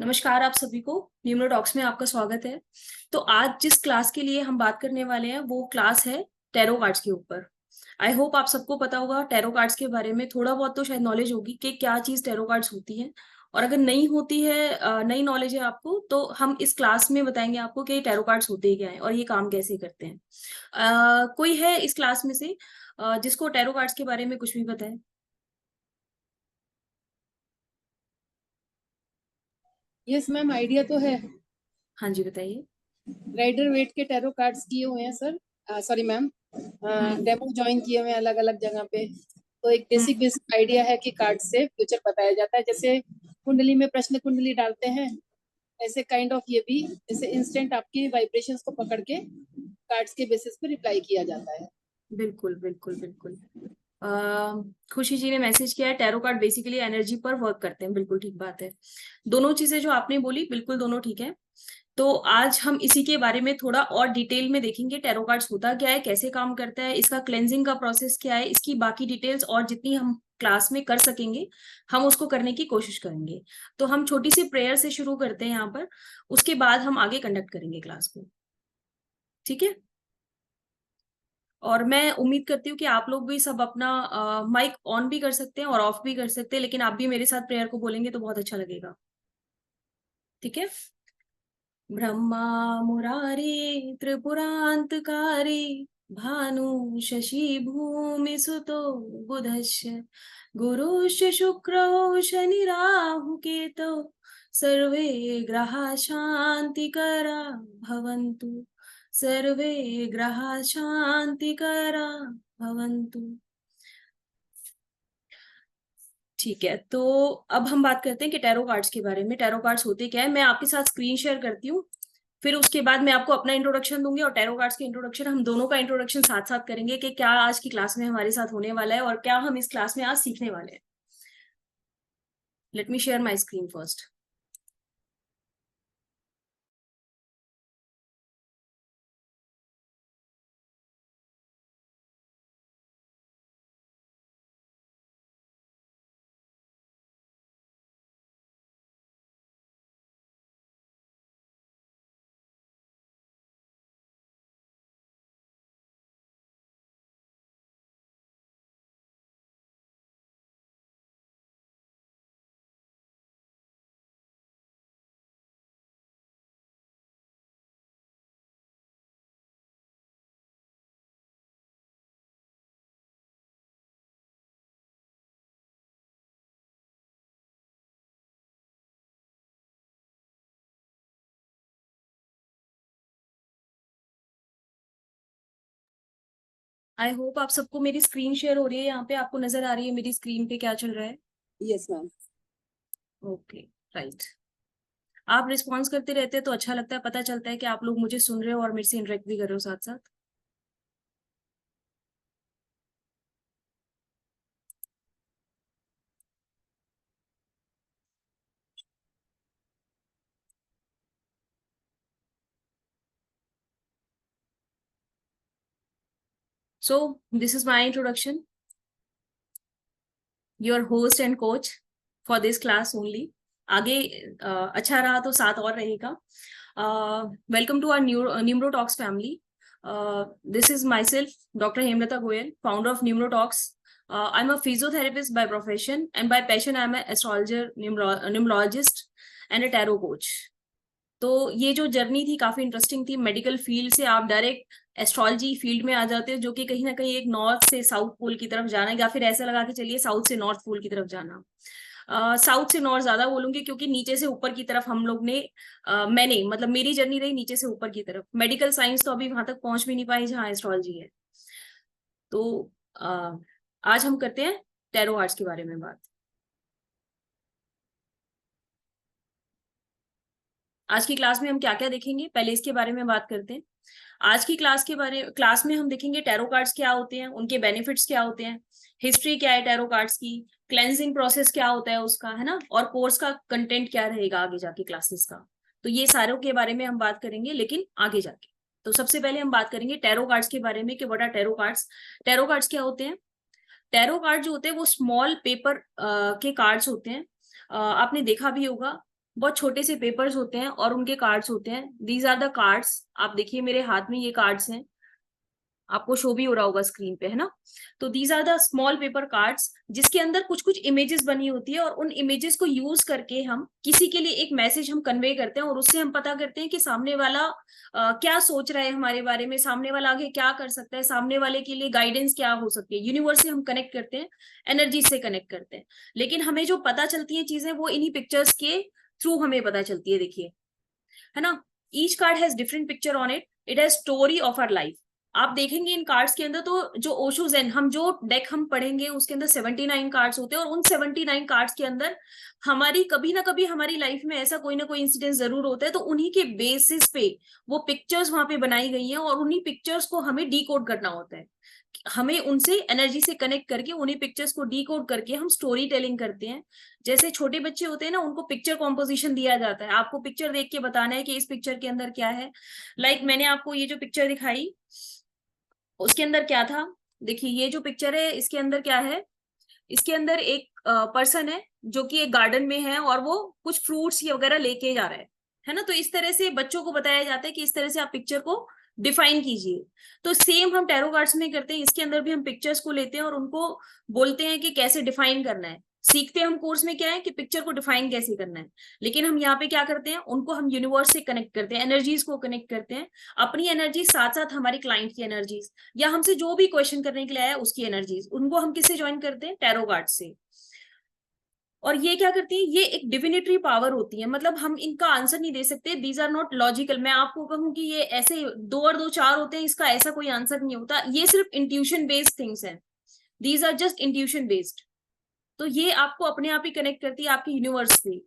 नमस्कार आप सभी को। न्यूमरो टॉक्स में आपका स्वागत है। तो आज जिस क्लास के लिए हम बात करने वाले हैं वो क्लास है टैरो कार्ड्स के ऊपर। आई होप आप सबको पता होगा टैरो कार्ड्स के बारे में थोड़ा बहुत तो शायद नॉलेज होगी कि क्या चीज टैरो कार्ड्स होती है। और अगर नहीं होती है, नई नॉलेज है आपको, तो हम इस क्लास में बताएंगे आपको कि टैरो कार्ड्स होते ही क्या है और ये काम कैसे करते हैं। कोई है इस क्लास में से जिसको टैरो कार्ड्स के बारे में कुछ भी पता है? यस मैम, आइडिया तो है। हाँ जी, बताइए। राइडर वेट के टैरो कार्ड्स किए हुए हैं सर। सॉरी मैम, हम्म। डेमो ज्वाइन किए हुए हैं अलग अलग जगह पे। तो एक हम्म। बेसिक बेसिक आइडिया है कि कार्ड से फ्यूचर बताया जाता है। जैसे कुंडली में प्रश्न कुंडली डालते हैं, ऐसे काइंड ऑफ ये भी जैसे इंस्टेंट आपकी वाइब्रेशंस को पकड़ के कार्ड्स के बेसिस पे रिप्लाई किया जाता है। बिल्कुल बिल्कुल बिल्कुल। खुशी जी ने मैसेज किया है टैरो कार्ड बेसिकली एनर्जी पर वर्क करते हैं। बिल्कुल ठीक बात है। दोनों चीजें जो आपने बोली बिल्कुल दोनों ठीक है। तो आज हम इसी के बारे में थोड़ा और डिटेल में देखेंगे टैरो कार्ड्स होता क्या है, कैसे काम करता है, इसका क्लेंजिंग का प्रोसेस क्या है, इसकी बाकी डिटेल्स और जितनी हम क्लास में कर सकेंगे हम उसको करने की कोशिश करेंगे। तो हम छोटी सी प्रेयर से शुरू करते हैं यहाँ पर, उसके बाद हम आगे कंडक्ट करेंगे क्लास को। ठीक है। और मैं उम्मीद करती हूँ कि आप लोग भी सब अपना माइक ऑन भी कर सकते हैं और ऑफ भी कर सकते हैं, लेकिन आप भी मेरे साथ प्रेयर को बोलेंगे तो बहुत अच्छा लगेगा। ठीक है। ब्रह्मा मुरारी त्रिपुरांतकारी भानु शशि भूमि सुतो बुधश्च गुरुश्च शुक्रो शनि राहु केतो सर्वे ग्रहा शांतिकरा भवन्तु। सर्वे ग्रहा शांतिकरा भवन्तु। ठीक है। तो अब हम बात करते हैं कि टैरो कार्ड्स के बारे में। टैरो कार्ड्स होते क्या है, मैं आपके साथ स्क्रीन शेयर करती हूँ, फिर उसके बाद मैं आपको अपना इंट्रोडक्शन दूंगी और टैरो कार्ड्स के इंट्रोडक्शन, हम दोनों का इंट्रोडक्शन साथ साथ करेंगे कि क्या आज की क्लास में हमारे साथ होने वाला है और क्या हम इस क्लास में आज सीखने वाले हैं। Let me share my screen first. I hope आप सबको मेरी स्क्रीन शेयर हो रही है, यहाँ पे आपको नजर आ रही है मेरी स्क्रीन पे क्या चल रहा है? Yes ma'am. ओके। राइट। आप रिस्पॉन्स करते रहते हैं तो अच्छा लगता है, पता चलता है कि आप लोग मुझे सुन रहे हो और मेरे से इंटरेक्ट भी कर रहे हो साथ साथ। So this is my introduction, your host and coach for this class only. आगे अच्छा रहा तो साथ और रहेगा। Welcome to our Numero Talks family. This is myself doctor Hemlata Goyal, founder of Numero Talks. I am a physiotherapist by profession and by passion I am astrologer, numerologist and a tarot coach. तो ये जो journey थी काफी interesting थी। Medical field से आप direct astrology field में आ जाते हो, जो कि कहीं ना कहीं एक नॉर्थ से साउथ पोल की तरफ जाना है, या फिर ऐसा लगा के चलिए साउथ से नॉर्थ पोल की तरफ जाना। साउथ से नॉर्थ ज्यादा बोलूंगी क्योंकि नीचे से ऊपर की तरफ हम लोग ने, मैंने मतलब मेरी जर्नी रही नीचे से ऊपर की तरफ। मेडिकल साइंस तो अभी वहां तक पहुंच भी नहीं पाई जहाँ एस्ट्रोलॉजी है। तो uh, आज हम करते हैं टैरो आर्ट्स के बारे में बात। आज की क्लास में हम क्या क्या देखेंगे पहले इसके बारे में बात करते हैं। आज की क्लास में हम देखेंगे टैरो कार्ड्स क्या होते हैं, उनके बेनिफिट्स क्या होते हैं, हिस्ट्री क्या है टैरो कार्ड्स की, क्लेंजिंग प्रोसेस क्या होता है उसका, है ना, और कोर्स का कंटेंट क्या रहेगा आगे जाके क्लासेस का। तो ये सारों के बारे में हम बात करेंगे लेकिन आगे जाके। तो सबसे पहले हम बात करेंगे टैरो कार्ड्स के बारे में कि what are tarot cards. Tarot cards क्या होते हैं? टैरो कार्ड जो होते हैं वो स्मॉल पेपर के कार्ड्स होते हैं। आपने देखा भी होगा बहुत छोटे से पेपर्स होते हैं और उनके कार्ड्स होते हैं। These are the cards. आप देखिए मेरे हाथ में ये कार्ड्स हैं, आपको शो भी हो रहा होगा स्क्रीन पे, है ना। तो these are the small paper cards जिसके अंदर कुछ कुछ इमेजेस बनी होती है, और उन इमेजेस को यूज करके हम किसी के लिए एक मैसेज हम कन्वे करते हैं, और उससे हम पता करते हैं कि सामने वाला क्या सोच रहा है हमारे बारे में, सामने वाला आगे क्या कर सकता है, सामने वाले के लिए गाइडेंस क्या हो सकती है। यूनिवर्स से हम कनेक्ट करते हैं, एनर्जी से कनेक्ट करते हैं। लेकिन हमें जो पता चलती है चीजें वो इन्हीं पिक्चर्स के थ्रू हमें पता चलती है। देखिए, है ना, each card has different picture on it, it has story of our life. आप देखेंगे इन कार्ड्स के अंदर, तो जो ओशो ज़ेन हम जो डेक हम पढ़ेंगे उसके अंदर 79 कार्ड्स होते हैं, और उन 79 कार्ड्स के अंदर हमारी कभी ना कभी हमारी लाइफ में ऐसा कोई ना कोई इंसिडेंट जरूर होता है, तो उन्हीं के बेसिस पे वो पिक्चर्स वहां पे बनाई गई हैं, और उन्हीं पिक्चर्स को हमें डीकोड करना होता है। हमें उनसे एनर्जी से कनेक्ट करके उन्हीं पिक्चर्स को डीकोड करके हम स्टोरी टेलिंग करते हैं। जैसे छोटे बच्चे होते हैं ना, उनको पिक्चर कॉम्पोजिशन दिया जाता है, आपको पिक्चर देख के बताना है कि इस पिक्चर के अंदर क्या है। मैंने आपको ये जो पिक्चर दिखाई उसके अंदर क्या था। देखिए ये जो पिक्चर है इसके अंदर क्या है, इसके अंदर एक पर्सन है जो कि एक गार्डन में है, और वो कुछ फ्रूट्स ये वगैरह लेके जा रहा है ना। तो इस तरह से बच्चों को बताया जाता है कि इस तरह से आप पिक्चर को डिफाइन कीजिए। तो सेम हम टैरो कार्ड्स में करते हैं, इसके अंदर भी हम पिक्चर्स को लेते हैं और उनको बोलते हैं कि कैसे डिफाइन करना है। सीखते हम कोर्स में क्या है कि पिक्चर को डिफाइन कैसे करना है, लेकिन हम यहाँ पे क्या करते हैं, उनको हम यूनिवर्स से कनेक्ट करते हैं, एनर्जीज को कनेक्ट करते हैं, अपनी एनर्जी साथ साथ हमारे क्लाइंट की एनर्जीज, या हमसे जो भी क्वेश्चन करने के लिए आया उसकी एनर्जीज, उनको हम किससे ज्वाइन करते हैं, टैरो कार्ड से। और ये क्या करती है, ये एक डिविनिटरी पावर होती है, मतलब हम इनका आंसर नहीं दे सकते, दीज आर नॉट लॉजिकल। मैं आपको कहूं कि ये ऐसे 2 और 2 4 होते हैं, इसका ऐसा कोई आंसर नहीं होता, ये सिर्फ इंट्यूशन बेस्ड थिंग्स हैं। These are just intuition based. तो ये आपको अपने आप ही कनेक्ट करती है आपके यूनिवर्स से।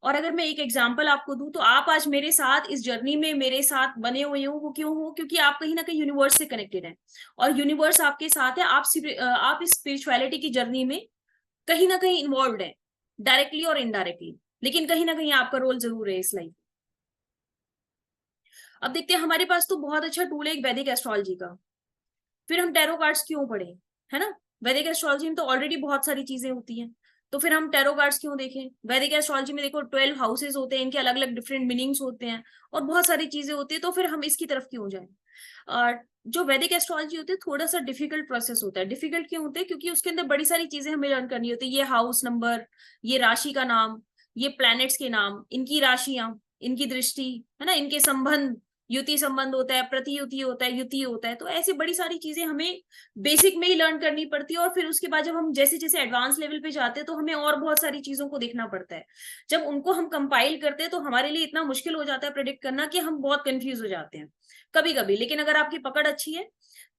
और अगर मैं एक एग्जांपल आपको दूं, तो आप आज मेरे साथ इस जर्नी में मेरे साथ बने हुए हो, वो क्यों हो, क्योंकि आप कहीं ना कहीं यूनिवर्स से कनेक्टेड हैं, और यूनिवर्स आपके साथ है। आप इस स्पिरिचुअलिटी की जर्नी में कहीं ना कहीं इन्वॉल्व है, डायरेक्टली और इनडायरेक्टली, लेकिन कहीं ना कहीं आपका रोल जरूर है इस लाइफ। अब देखते हैं, हमारे पास तो बहुत अच्छा टूल है एक वैदिक एस्ट्रोलॉजी का, फिर हम टैरो कार्ड्स क्यों पढ़े, है ना। वैदिक एस्ट्रोलॉजी में तो ऑलरेडी बहुत सारी चीजें होती हैं, तो फिर हम टैरो कार्ड्स क्यों देखें। वैदिक एस्ट्रोलॉजी में देखो 12 हाउसेस होते हैं, इनके अलग अलग डिफरेंट मीनिंग्स होते हैं, और बहुत सारी चीजें होती है, तो फिर हम इसकी तरफ क्यों जाएं। जो वैदिक एस्ट्रोलॉजी होती है थोड़ा सा डिफिकल्ट प्रोसेस होता है। डिफिकल्ट क्यों होता है, क्योंकि उसके अंदर बड़ी सारी चीजें हमें लर्न करनी होती है, ये हाउस नंबर, ये राशि का नाम, ये प्लैनेट्स के नाम, इनकी राशियां, इनकी दृष्टि, है ना, इनके संबंध, युति संबंध होता है, प्रतियुति होता है, युति होता है। तो ऐसी बड़ी सारी चीजें हमें बेसिक में ही लर्न करनी पड़ती है, और फिर उसके बाद जब हम जैसे जैसे एडवांस लेवल पे जाते हैं तो हमें और बहुत सारी चीजों को देखना पड़ता है। जब उनको हम कंपाइल करते हैं तो हमारे लिए इतना मुश्किल हो जाता है प्रेडिक्ट करना कि हम बहुत कंफ्यूज हो जाते हैं कभी कभी। लेकिन अगर आपकी पकड़ अच्छी है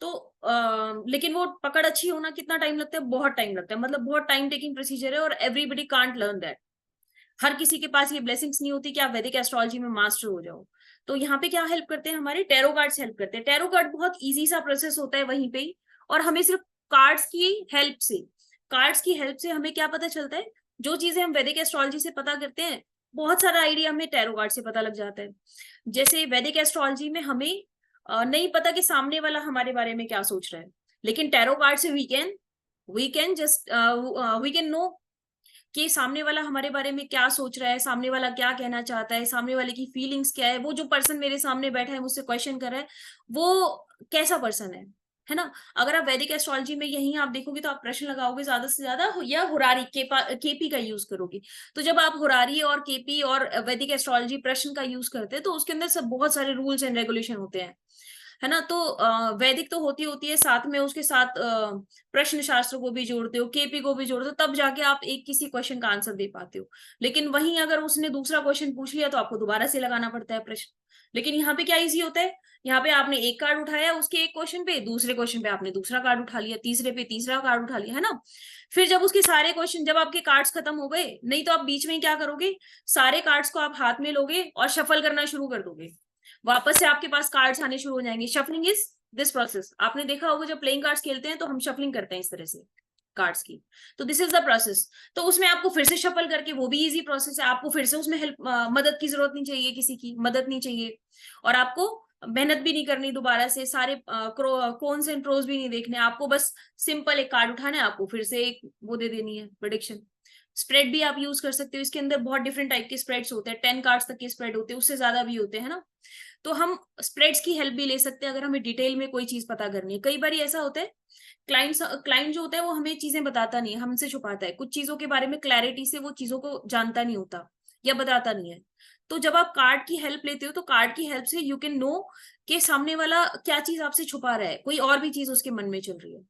तो लेकिन वो पकड़ अच्छी होना कितना टाइम लगता है, बहुत टाइम लगता है, मतलब बहुत टाइम टेकिंग प्रोसीजर है, और एवरीबडी कांट लर्न दैट। हर किसी के पास ये ब्लेसिंग्स नहीं होती कि आप वैदिक एस्ट्रोलॉजी में मास्टर हो जाओ। तो यहाँ पे क्या हेल्प करते हैं, हमारे टैरो कार्ड्स हेल्प करते हैं। टैरो कार्ड बहुत इजी सा प्रोसेस होता है वहीं पे ही, और हमें सिर्फ कार्ड्स की हेल्प से हमें क्या पता चलता है, जो चीजें हम वैदिक एस्ट्रोलॉजी से पता करते हैं, बहुत सारा आइडिया हमें टैरो कार्ड से पता लग जाता है। जैसे वैदिक एस्ट्रोलॉजी में हमें नहीं पता कि सामने वाला हमारे बारे में क्या सोच रहा है, लेकिन टैरो कार्ड से वी कैन नो कि सामने वाला हमारे बारे में क्या सोच रहा है, सामने वाला क्या कहना चाहता है, सामने वाले की फीलिंग्स क्या है, वो जो पर्सन मेरे सामने बैठा है मुझसे क्वेश्चन कर रहा है वो कैसा पर्सन है ना। अगर आप वैदिक एस्ट्रोलॉजी में यही आप देखोगे तो आप प्रश्न लगाओगे ज्यादा से ज्यादा, या हुरारी केपी का यूज करोगे। तो जब आप हुरारी और केपी और वैदिक एस्ट्रोलॉजी प्रश्न का यूज करते हैं तो उसके अंदर सब बहुत सारे रूल्स एंड रेगुलेशन होते हैं, है ना। तो वैदिक तो होती होती है, साथ में उसके साथ प्रश्न शास्त्र को भी जोड़ते हो, केपी को भी जोड़ते हो, तब जाके आप एक किसी क्वेश्चन का आंसर दे पाते हो। लेकिन वहीं अगर उसने दूसरा क्वेश्चन पूछ लिया तो आपको दोबारा से लगाना पड़ता है प्रश्न। लेकिन यहाँ पे क्या इजी होता है, यहाँ पे आपने एक कार्ड उठाया उसके एक क्वेश्चन पे, दूसरे क्वेश्चन पे आपने दूसरा कार्ड उठा लिया, तीसरे पे तीसरा कार्ड उठा लिया, है ना। फिर जब उसके सारे क्वेश्चन, जब आपके कार्ड्स खत्म हो गए, नहीं तो आप बीच में ही क्या करोगे, सारे कार्ड्स को आप हाथ में लोगे और शफल करना शुरू कर दोगे, वापस से आपके पास कार्ड्स आने शुरू हो जाएंगे। Shuffling is this process. आपने देखा होगा जब प्लेइंग कार्ड्स खेलते हैं तो हम शफलिंग करते हैं इस तरह से कार्ड्स की, तो दिस इज द प्रोसेस। तो उसमें आपको फिर से शफल करके, वो भी इजी प्रोसेस है, आपको फिर से उसमें हेल्प मदद की जरूरत नहीं चाहिए, किसी की मदद नहीं चाहिए, और आपको मेहनत भी नहीं करनी दोबारा से, सारे कॉन्स एंड प्रोज भी नहीं देखने, आपको बस सिंपल एक कार्ड उठाना है, आपको फिर से एक वो दे देनी है प्रेडिक्शन। स्प्रेड भी आप यूज कर सकते हो, इसके अंदर बहुत डिफरेंट टाइप के स्प्रेड्स होते हैं, 10 कार्ड्स तक के स्प्रेड होते हैं, उससे ज्यादा भी होते हैं ना। तो हम स्प्रेड्स की हेल्प भी ले सकते हैं अगर हमें डिटेल में कोई चीज पता करनी है। कई बार ऐसा होता है क्लाइंट जो होता है वो हमें चीजें बताता नहीं है, हमसे छुपाता है कुछ चीजों के बारे में, क्लैरिटी से वो चीजों को जानता नहीं होता या बताता नहीं है। तो जब आप कार्ड की हेल्प लेते हो तो कार्ड की हेल्प से यू कैन नो कि सामने वाला क्या चीज आपसे छुपा रहा है, कोई और भी चीज उसके मन में चल रही है।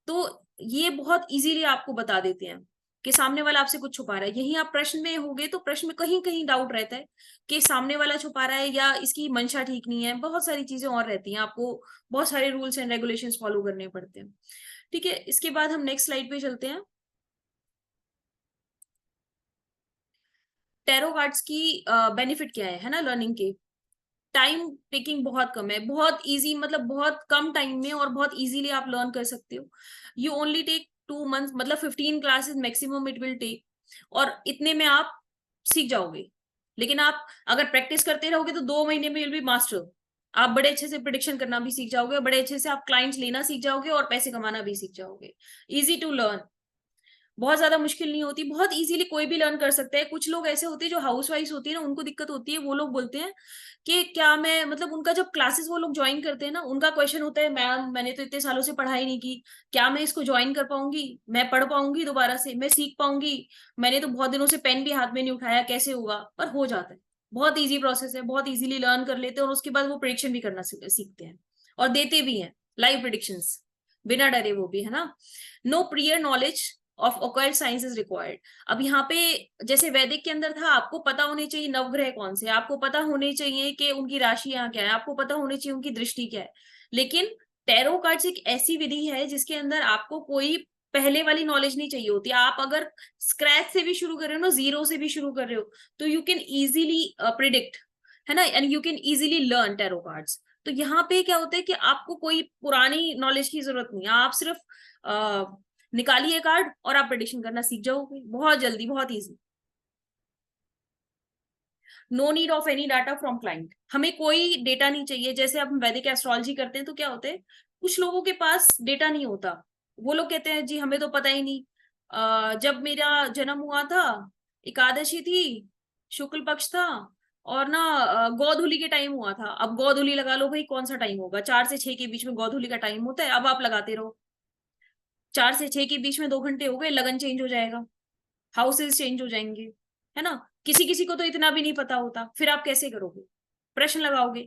तो ये बहुत इजीली आपको बता देते हैं कि सामने वाला आपसे कुछ छुपा रहा है। यही आप प्रश्न में होगे तो प्रश्न में कहीं कहीं डाउट रहता है कि सामने वाला छुपा रहा है या इसकी मंशा ठीक नहीं है, बहुत सारी चीजें और रहती हैं, आपको बहुत सारे रूल्स एंड रेगुलेशंस फॉलो करने पड़ते हैं। ठीक है, इसके बाद हम नेक्स्ट स्लाइड पे चलते हैं। टैरो कार्ड्स की बेनिफिट क्या है ना लर्निंग के। टाइम टेकिंग बहुत कम है, बहुत इजी, मतलब बहुत कम टाइम में और बहुत इजीली आप लर्न कर सकते हो। यू ओनली टेक 2 मंथ्स, मतलब 15 classes maximum it will take, और इतने में आप सीख जाओगे। लेकिन आप अगर प्रैक्टिस करते रहोगे तो 2 महीने में विल बी मास्टर। आप बड़े अच्छे से प्रिडिक्शन करना भी सीख जाओगे, बड़े अच्छे से आप क्लाइंट्स लेना सीख जाओगे और पैसे कमाना भी सीख जाओगे। इजी टू लर्न, बहुत ज्यादा मुश्किल नहीं होती, बहुत इजीली कोई भी लर्न कर सकता है। कुछ लोग ऐसे होते हैं जो हाउस वाइफ होती है ना, उनको दिक्कत होती है, वो लोग बोलते हैं कि क्या मैं, मतलब उनका जब क्लासेस वो लोग ज्वाइन करते हैं ना, उनका क्वेश्चन होता है मैम मैंने तो इतने सालों से पढ़ाई नहीं की, क्या मैं इसको ज्वाइन कर पाऊंगी, मैं पढ़ पाऊंगी दोबारा से, मैं सीख पाऊंगी, मैंने तो बहुत दिनों से पेन भी हाथ में नहीं उठाया, कैसे होगा। पर हो जाता है, बहुत इजी प्रोसेस है, बहुत इजीली लर्न कर लेते हैं और उसके बाद वो प्रिडिक्शन भी करना सीखते हैं और देते भी हैं लाइव प्रिडिक्शंस, बिना डरे वो भी, है ना। No prior knowledge of occult science is required. अब यहाँ पे जैसे वैदिक के अंदर था, आपको पता होने चाहिए नवग्रह कौन से, आपको पता होने चाहिए कि उनकी राशि यहाँ क्या है, आपको पता होने चाहिए उनकी दृष्टि क्या है। लेकिन टैरो कार्ड्स एक ऐसी विधि है जिसके अंदर आपको कोई पहले वाली नॉलेज नहीं चाहिए होती। आप अगर स्क्रैच से भी शुरू कर रहे हो ना, जीरो से भी शुरू कर रहे हो, तो यू कैन इजीली प्रिडिक्ट, है ना, and you can easily learn tarot cards. तो यहाँ पे क्या होता है कि आपको कोई पुरानी नॉलेज की जरूरत नहीं है, आप सिर्फ निकालिए कार्ड और आप प्रेडिक्शन करना सीख जाओगे बहुत जल्दी, बहुत easy. No need of any data from client, हमें कोई डेटा नहीं चाहिए। जैसे अब हम वैदिक एस्ट्रोलॉजी करते हैं तो क्या होता है, कुछ लोगों के पास डेटा नहीं होता, वो लोग कहते हैं जी हमें तो पता ही नहीं, जब मेरा जन्म हुआ था एकादशी थी, शुक्ल पक्ष था, और ना गोधूली के टाइम हुआ था। अब गोधूली लगा लो भाई, कौन सा टाइम होगा, 4 से 6 के बीच में गोधूली का टाइम होता है, अब आप लगाते रहो, 4 से 6 के बीच में 2 घंटे हो गए, लगन चेंज हो जाएगा, हाउसेस चेंज हो जाएंगे, है ना। किसी किसी को तो इतना भी नहीं पता होता, फिर आप कैसे करोगे, प्रश्न लगाओगे।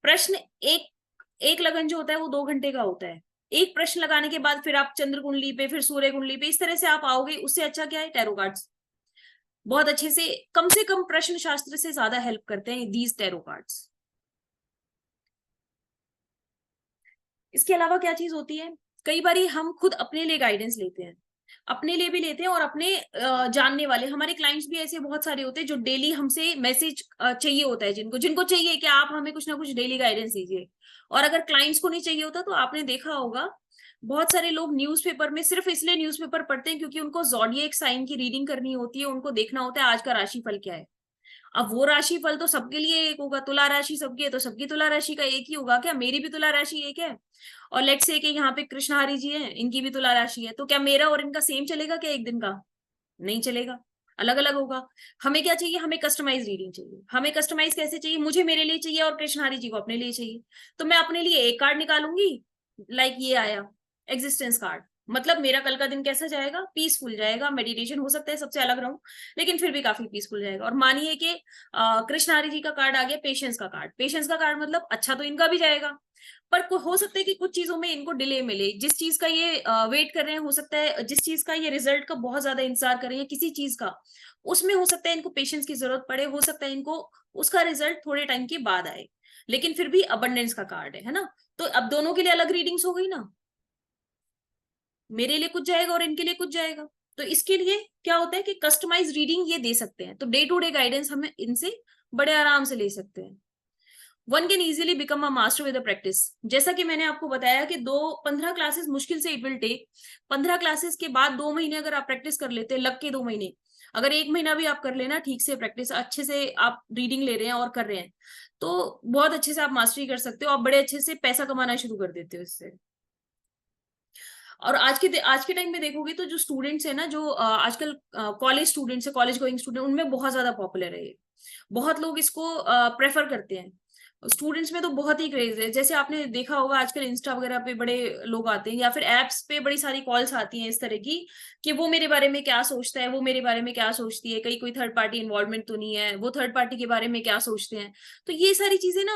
प्रश्न एक एक लगन जो होता है वो 2 घंटे का होता है, एक प्रश्न लगाने के बाद फिर आप चंद्र कुंडली पे, फिर सूर्य कुंडली पे, इस तरह से आप आओगे। उससे अच्छा क्या है, टैरो कार्ड्स बहुत अच्छे से कम प्रश्न शास्त्र से ज्यादा हेल्प करते हैं दीज टैरो कार्ड्स। इसके अलावा क्या चीज होती है, कई बार हम खुद अपने लिए गाइडेंस लेते हैं, अपने लिए भी लेते हैं, और अपने जानने वाले हमारे क्लाइंट्स भी ऐसे बहुत सारे होते हैं जो डेली हमसे मैसेज चाहिए होता है, जिनको जिनको चाहिए कि आप हमें कुछ ना कुछ डेली गाइडेंस दीजिए। और अगर क्लाइंट्स को नहीं चाहिए होता तो आपने देखा होगा बहुत सारे लोग न्यूज़पेपर में सिर्फ इसलिए न्यूज़पेपर पढ़ते हैं क्योंकि उनको ज़ोडिएक साइन की रीडिंग करनी होती है, उनको देखना होता है आज का राशिफल क्या है। अब वो राशि फल तो सबके लिए एक होगा, तुला राशि सबकी है तो सबकी तुला राशि का एक ही होगा क्या, मेरी भी तुला राशि एक है, और लेट्स से कि यहाँ पे कृष्णहारी जी हैं, इनकी भी तुला राशि है, तो क्या मेरा और इनका सेम चलेगा क्या एक दिन का, नहीं चलेगा, अलग अलग होगा। हमें क्या चाहिए, हमें कस्टमाइज रीडिंग चाहिए। हमें कस्टमाइज कैसे चाहिए, मुझे मेरे लिए चाहिए और कृष्णहारी जी को अपने लिए चाहिए। तो मैं अपने लिए एक कार्ड निकालूंगी, लाइक ये आया एग्जिस्टेंस कार्ड, मतलब मेरा कल का दिन कैसा जाएगा, पीसफुल जाएगा, मेडिटेशन हो सकता है सबसे अलग रहूं लेकिन फिर भी काफी पीसफुल जाएगा। और मानिए कि कृष्णहारी जी का कार्ड आ गया पेशेंस का कार्ड, पेशेंस का कार्ड मतलब अच्छा तो इनका भी जाएगा, पर हो सकता है कि कुछ चीजों में इनको डिले मिले, जिस चीज का ये वेट कर रहे हैं, हो सकता है जिस चीज का ये रिजल्ट का बहुत ज्यादा इंतजार कर रहे हैं किसी चीज का, उसमें हो सकता है इनको पेशेंस की जरूरत पड़े, हो सकता है इनको उसका रिजल्ट थोड़े टाइम के बाद आए, लेकिन फिर भी अबंडेंस का कार्ड है ना। तो अब दोनों के लिए अलग रीडिंग्स हो गई ना, मेरे लिए कुछ जाएगा और इनके लिए कुछ जाएगा। तो इसके लिए क्या होता है कि कस्टमाइज रीडिंग ये दे सकते हैं, तो डे टू डे गाइडेंस हमें इनसे बड़े आराम से ले सकते हैं। One can easily become a master with practice. जैसा कि मैंने आपको बताया कि 15 क्लासेस मुश्किल से इट विल टेक, 15 क्लासेस के बाद 2 महीने अगर आप प्रैक्टिस कर लेते हैं, लग के 2 महीने, अगर 1 महीना भी आप कर लेना ठीक से प्रैक्टिस, अच्छे से आप रीडिंग ले रहे हैं और कर रहे हैं, तो बहुत अच्छे से आप मास्टरी कर सकते हो, आप बड़े अच्छे से पैसा कमाना शुरू कर देते हो इससे। और आज के टाइम में देखोगे तो जो स्टूडेंट्स है ना, जो आजकल कॉलेज स्टूडेंट्स है, कॉलेज गोइंग स्टूडेंट, उनमें बहुत ज्यादा पॉपुलर है ये। बहुत लोग इसको प्रेफर करते हैं। स्टूडेंट्स में तो बहुत ही क्रेज है। जैसे आपने देखा होगा आजकल इंस्टा वगैरह पे बड़े लोग आते हैं, या फिर एप्स पे बड़ी सारी कॉल्स आती हैं इस तरह की, कि वो मेरे बारे में क्या सोचता है, वो मेरे बारे में क्या सोचती है, कहीं कोई थर्ड पार्टी इन्वॉल्वमेंट तो नहीं है, वो थर्ड पार्टी के बारे में क्या सोचते हैं। तो ये सारी चीजें ना